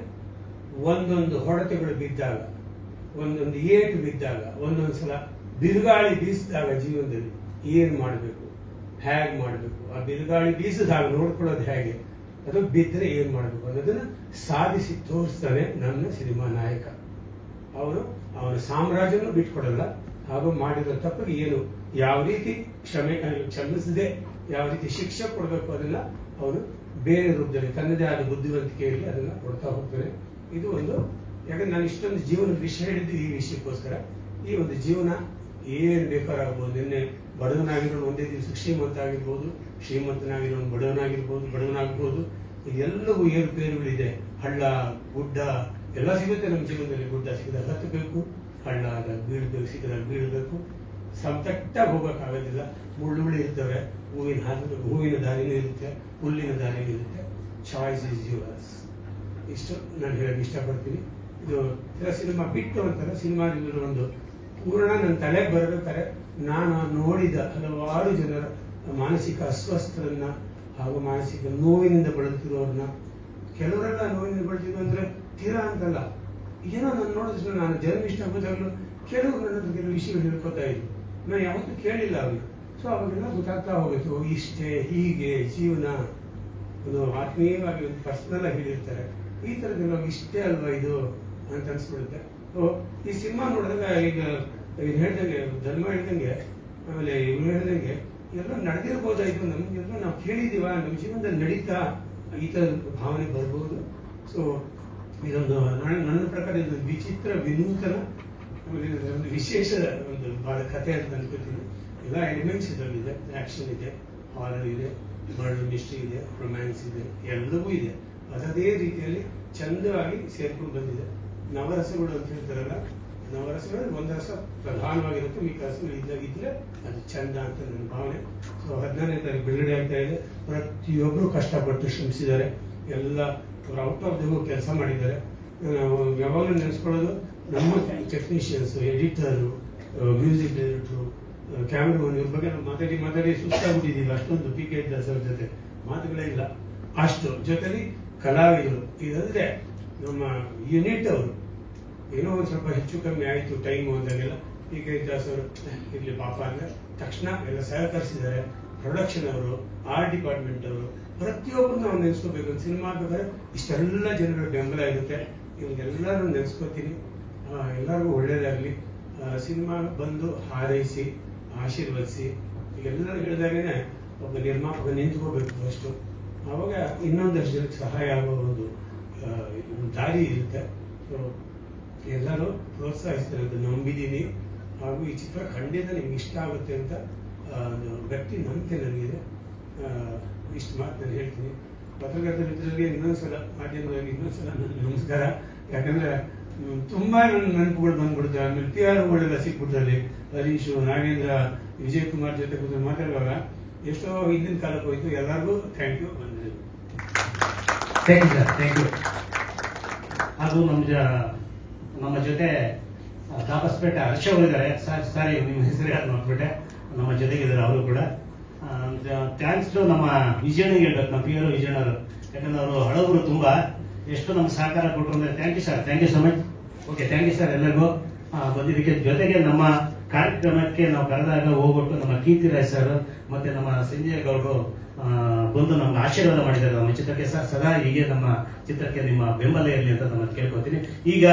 Speaker 2: ಒಂದೊಂದು ಹೊಡೆತಗಳು ಬಿದ್ದಾಗ, ಒಂದೊಂದು ಏಟು ಬಿದ್ದಾಗ, ಒಂದೊಂದ್ಸಲ ಬಿರುಗಾಳಿ ಬೀಸಿದಾಗ ಜೀವನದಲ್ಲಿ ಏನ್ ಮಾಡಬೇಕು, ಹೇಗೆ ಮಾಡಬೇಕು, ಆ ಬಿರುಗಾಳಿ ಬೀಸಿದಾಗ ನೋಡ್ಕೊಳ್ಳೋದು ಹೇಗೆ, ಅದು ಬಿದ್ದರೆ ಏನ್ ಮಾಡಬೇಕು ಅನ್ನೋದನ್ನ ಸಾಧಿಸಿ ತೋರಿಸ್ತಾನೆ ನನ್ನ ಸಿನಿಮಾ ನಾಯಕ. ಅವನು ಅವನ ಸಾಮ್ರಾಜ್ಯವನ್ನು ಬಿಟ್ಕೊಡಲ್ಲ. ಹಾಗೂ ಮಾಡಿರೋ ತಪ್ಪಿಗೆ ಏನು ಯಾವ ರೀತಿ ಕ್ಷಮಿಸದೆ ಯಾವ ರೀತಿ ಶಿಕ್ಷೆ ಕೊಡಬೇಕು ಅದನ್ನ ಅವನು ಬೇರೆ ರೂಪದಲ್ಲಿ ತನ್ನದೇ ಆದ ಬುದ್ಧಿವಂತಿಕೆಯಲ್ಲಿ ಅದನ್ನ ಕೊಡ್ತಾ ಹೋಗ್ತಾನೆ. ಇದು ಒಂದು, ಯಾಕಂದ್ರೆ ನಾನು ಇಷ್ಟೊಂದು ಜೀವನದ ವಿಷಯ ಹೇಳಿದ್ದು ಈ ವಿಷಯಕ್ಕೋಸ್ಕರ. ಈ ಒಂದು ಜೀವನ ಏನ್ ಬೇಕಾರಾಗ್ಬೋದು. ನಿನ್ನೆ ಬಡವನಾಗಿರೋನು ಒಂದೇ ದಿವಸ ಶ್ರೀಮಂತ ಆಗಿರ್ಬೋದು, ಶ್ರೀಮಂತನಾಗಿರೋನು ಬಡವನಾಗ್ಬೋದು. ಇದೆಲ್ಲವೂ ಏರುಪೇರುಗಳಿದೆ. ಹಳ್ಳ ಗುಡ್ಡ ಎಲ್ಲ ಸಿಗುತ್ತೆ ನಮ್ಮ ಜೀವನದಲ್ಲಿ. ಗುಡ್ಡ ಸಿಗದಾಗ ಹತ್ತಬೇಕು, ಹಳ್ಳ ಆದಾಗ ಬೀಳ್ಬೇಕು, ಸಿಗದಾಗ ಬೀಳ್ಬೇಕು. ಸಮತಟ್ಟಾಗಿ ಹೋಗಕ್ಕಾಗೋದಿಲ್ಲ, ಮುಳ್ಳುಗಳು ಇರ್ತವೆ. ಹೂವಿನ ದಾರಿನೂ ಇರುತ್ತೆ, ಹುಲ್ಲಿನ ದಾರಿನೂ ಇರುತ್ತೆ. Choice is yours. ಇಷ್ಟು ನಾನು ಹೇಳಕ್ ಇಷ್ಟಪಡ್ತೀನಿ. ಇದು ಸಿನಿಮಾ ಬಿಟ್ಟು ಅಂತಾರೆ. ಸಿನಿಮಾದಲ್ಲಿ ಒಂದು ಪೂರ್ಣ ನನ್ನ ತಲೆಗೆ ಬರಬೇಕಾದ್ರೆ ನಾನು ನೋಡಿದ ಹಲವಾರು ಜನರ ಮಾನಸಿಕ ಅಸ್ವಸ್ಥರನ್ನ ಹಾಗೂ ಮಾನಸಿಕ ನೋವಿನಿಂದ ಬಳಲ್ತಿರೋರನ್ನ, ಕೆಲವರೆಲ್ಲ ನೋವಿನಿಂದ ಬಳಲ್ತಿರೋ ಅಂದ್ರೆ ತೀರಾ ಅಂತಲ್ಲ, ಏನೋ ನಾನು ನೋಡಿದ್ರೆ ನಾನು ಜರ್ನಲಿಸ್ಟ್ ಆಗೋದಾಗಲೂ ಕೆಲವರು ನನ್ನ ಹತ್ರ ಕೆಲವು ವಿಷಯಗಳು ಹೇಳ್ಕೊತಾ ಇದ್ರು. ನಾನು ಯಾವತ್ತೂ ಕೇಳಿಲ್ಲ ಅವ್ರಿಗೆ. ಸೊ ಅವಾಗೆಲ್ಲ ಗೊತ್ತಾಗ್ತಾ ಹೋಗುತ್ತೆ, ಇಷ್ಟೇ ಹೀಗೆ ಜೀವನ. ಒಂದು ಆತ್ಮೀಯವಾಗಿ ಒಂದು ಪರ್ಸನಲ್ ಆಗಿ ಹೇಳಿರ್ತಾರೆ. ಈ ಥರದ್ದೆಲ್ಲ ಇಷ್ಟೇ ಅಲ್ವಾ ಇದು ಅಂತ ಅನ್ಸ್ಬಿಡುತ್ತೆ. ಈ ಸಿನಿಮಾ ನೋಡಿದಾಗ ಈಗ ಹೇಳ್ದಂಗೆ ಧರ್ಮ ಹೇಳ್ದಂಗೆ, ಆಮೇಲೆ ಇವ್ರು ಹೇಳ್ದಂಗೆ ಎಲ್ಲ ನಡೆದಿರ್ಬೋದಾಯ್ತು, ನಮ್ಗೆಲ್ಲ ನಾವು ಕೇಳಿದೀವ, ನಮ್ಮ ಜೀವನದಲ್ಲಿ ನಡೀತಾ ಈ ಥರದ ಭಾವನೆ ಬರ್ಬೋದು. ಸೊ ಇದೊಂದು ನನ್ನ ಪ್ರಕಾರ ಇದೊಂದು ವಿಚಿತ್ರ, ವಿನೂತನ, ಆಮೇಲೆ ಒಂದು ವಿಶೇಷ ಒಂದು ಭಾಳ ಕಥೆ ಅಂತ ಅನ್ಕೋತೀನಿ. ಎಲ್ಲ ಎಲಿಮೆಂಟ್ಸ್ ಇದರಲ್ಲಿದೆ. ಆ್ಯಕ್ಷನ್ ಇದೆ, ಹಾರರ್ ಇದೆ, ಮರ್ಡರ್ ಮಿಸ್ಟ್ರಿ ಇದೆ, ರೊಮ್ಯಾನ್ಸ್ ಇದೆ, ಎಲ್ಲವೂ ಇದೆ. ಅದೇ ರೀತಿಯಲ್ಲಿ ಚಂದವಾಗಿ ಸೇರ್ಕೊಂಡು ಬಂದಿದೆ. ನವರಸಗಳು ಅಂತ ಹೇಳ್ತಾರಲ್ಲ, ನವರಸಗಳಲ್ಲಿ ಒಂದು ರಸ ಪ್ರಧಾನವಾಗಿರುತ್ತೆ, ಮಿಕ್ಕ ರಸಗಳು ಇದ್ರೆ ಅದು ಚಂದ ಅಂತ ನನ್ನ ಭಾವನೆ. ಸೊ 14ನೇ ತಾರೀಕು ಬಿಡುಗಡೆ ಆಗ್ತಾ ಇದೆ. ಪ್ರತಿಯೊಬ್ಬರು ಕಷ್ಟಪಟ್ಟು ಶ್ರಮಿಸಿದ್ದಾರೆ. ಎಲ್ಲ ಔಟ್ ಆಫ್ ದ ಕೆಲಸ ಮಾಡಿದ್ದಾರೆ. ನಾವು ಯಾವಾಗಲೂ ನೆನೆಸ್ಕೊಳ್ಳೋದು ನಮ್ಮ technicians, editor, music director, cameraman, ಇವ್ರ ಬಗ್ಗೆ ನಾವು ಮಾತಾಡಿ ಸುಸ್ತಾಗ್ಬಿಟ್ಟಿದ್ದೀವಿ. ಅಷ್ಟೊಂದು ಪಿ ಕೆ ದಾಸ್ ಅವ್ರ ಜೊತೆ ಮಾತುಗಳೇ ಇಲ್ಲ. ಅಷ್ಟು ಜೊತೆಲಿ ಕಲಾವಿದರು, ಇದಲ್ಲದೆ ನಮ್ಮ ಯೂನಿಟ್ ಅವರು ಏನೋ ಒಂದು ಸ್ವಲ್ಪ ಹೆಚ್ಚು ಕಮ್ಮಿ ಆಯಿತು ಟೈಮು ಅಂದಾಗೆಲ್ಲ ಪಿ ಕೆ ದಾಸ್ ಅವರು ಇರಲಿ ಪಾಪ ಅಂದರೆ ತಕ್ಷಣ ಎಲ್ಲ ಸಹಕರಿಸಿದ್ದಾರೆ. ಪ್ರೊಡಕ್ಷನ್ ಅವರು, ಆರ್ಟ್ ಡಿಪಾರ್ಟ್ಮೆಂಟ್ ಅವರು, ಪ್ರತಿಯೊಬ್ಬರು ನಾವು ನೆನೆಸ್ಕೋಬೇಕು. ಒಂದು ಸಿನಿಮಾ ಬೇಕಾದ್ರೆ ಇಷ್ಟೆಲ್ಲ ಜನಗಳ ಬೆಂಬಲ ಇರುತ್ತೆ. ಇವ್ರಿಗೆಲ್ಲರೂ ನೆನೆಸ್ಕೋತೀನಿ. ಎಲ್ಲರಿಗೂ ಒಳ್ಳೇದಾಗಲಿ. ಸಿನಿಮಾ ಬಂದು ಹಾರೈಸಿ ಆಶೀರ್ವದಿಸಿ. ಈಗೆಲ್ಲರೂ ಹೇಳಿದಾಗೇ ಒಬ್ಬ ನಿರ್ಮಾಪಕ ನಿಂತ್ಕೋಬೇಕು ಫಸ್ಟು. ಆವಾಗ ಇನ್ನೊಂದಷ್ಟು ಜನಕ್ಕೆ ಸಹಾಯ ಆಗೋ ಒಂದು ದಾರಿ ಇರುತ್ತೆ. ಸೊ ಎಲ್ಲರೂ ಪ್ರೋತ್ಸಾಹಿಸ್ತಾರೆ ಅಂತ ನಂಬಿದ್ದೀನಿ. ಹಾಗೂ ಈ ಚಿತ್ರ ಖಂಡಿತ ನಿಮ್ಗೆ ಇಷ್ಟ ಆಗುತ್ತೆ ಅಂತ ಗಟ್ಟಿ ನಂಬಿಕೆ ನನಗಿದೆ. ಇಷ್ಟು ಮಾತು ನಾನು ಹೇಳ್ತೀನಿ. ಪತ್ರಕರ್ತರ ಮಿತ್ರರಿಗೆ ಇನ್ನೊಂದ್ಸಲ, ಮಾಧ್ಯಮದವರಿಗೆ ಇನ್ನೊಂದ್ಸಲ ನನ್ನ ನಮಸ್ಕಾರ. ಯಾಕಂದ್ರೆ ತುಂಬಾ ನನ್ನ ನೆನಪುಗಳು ಬಂದ್ಬಿಡುತ್ತೆ. ಆಮೇಲೆ PR ಸಿಕ್ಬಿಟ್ರಲ್ಲಿ ಹರೀಶು, ನಾಗೇಂದ್ರ, ವಿಜಯ್ ಕುಮಾರ್ ಜೊತೆ ಕೂತು ಮಾತಾಡುವಾಗ ಎಷ್ಟೋ ಹಿಂದಿನ ಕಾಲಕ್ಕೆ ಹೋಯ್ತು. ಎಲ್ಲರಿಗೂ ಥ್ಯಾಂಕ್ ಯು. ಬಂದಿದೆ.
Speaker 3: Thank you sir, thank you. ಹಾಗೂ ನಮ್ಮ ಜೊತೆ ಕಾಪಸ್ಪೇಟೆ ಹರ್ಷ ಅವರಿದ್ದಾರೆ. ಸಾರಿ ನಿಮ್ಮ ಹೆಸರು ಯಾರು ನೋಡ್ಬಿಟ್ಟೆ. ನಮ್ಮ ಜೊತೆಗಿದ್ದಾರೆ ಅವರು ಕೂಡ. ಥ್ಯಾಂಕ್ಸ್ ಟು ನಮ್ಮ ವಿಜಯಣ್ಣಿಗೆ ಹೇಳ್ಬೇಕು, ನಮ್ಮ PR ವಿಜಯಣ್ಣವರು. ಯಾಕಂದ್ರೆ ಅವರು ಹಳಬರು, ತುಂಬಾ ಎಷ್ಟು ನಮ್ಗೆ ಸಹಕಾರ ಕೊಟ್ಟರು ಅಂದ್ರೆ thank you sir, thank you so much. Okay, thank you sir ಎಲ್ಲರಿಗೂ ಬಂದಿದ್ದಕ್ಕೆ. ಜೊತೆಗೆ ನಮ್ಮ ಕಾರ್ಯಕ್ರಮಕ್ಕೆ ನಾವು ಕರೆದಾಗ ಹೋಗ್ಬಿಟ್ಟು ನಮ್ಮ ಕೀರ್ತಿರಾಜ್ ಸರ್ ಮತ್ತೆ ನಮ್ಮ ಸಂಜಯ್ ಗೌಡರು ಬಂದು ನಮ್ಗೆ ಆಶೀರ್ವಾದ ಮಾಡಿದ್ದಾರೆ ನಮ್ಮ ಚಿತ್ರಕ್ಕೆ. ಸರ್ ಸದಾ ಹೀಗೆ ನಮ್ಮ ಚಿತ್ರಕ್ಕೆ ನಿಮ್ಮ ಬೆಂಬಲ ಇರಲಿ ಅಂತ ನಾನು ಕೇಳ್ಕೊತೀನಿ. ಈಗ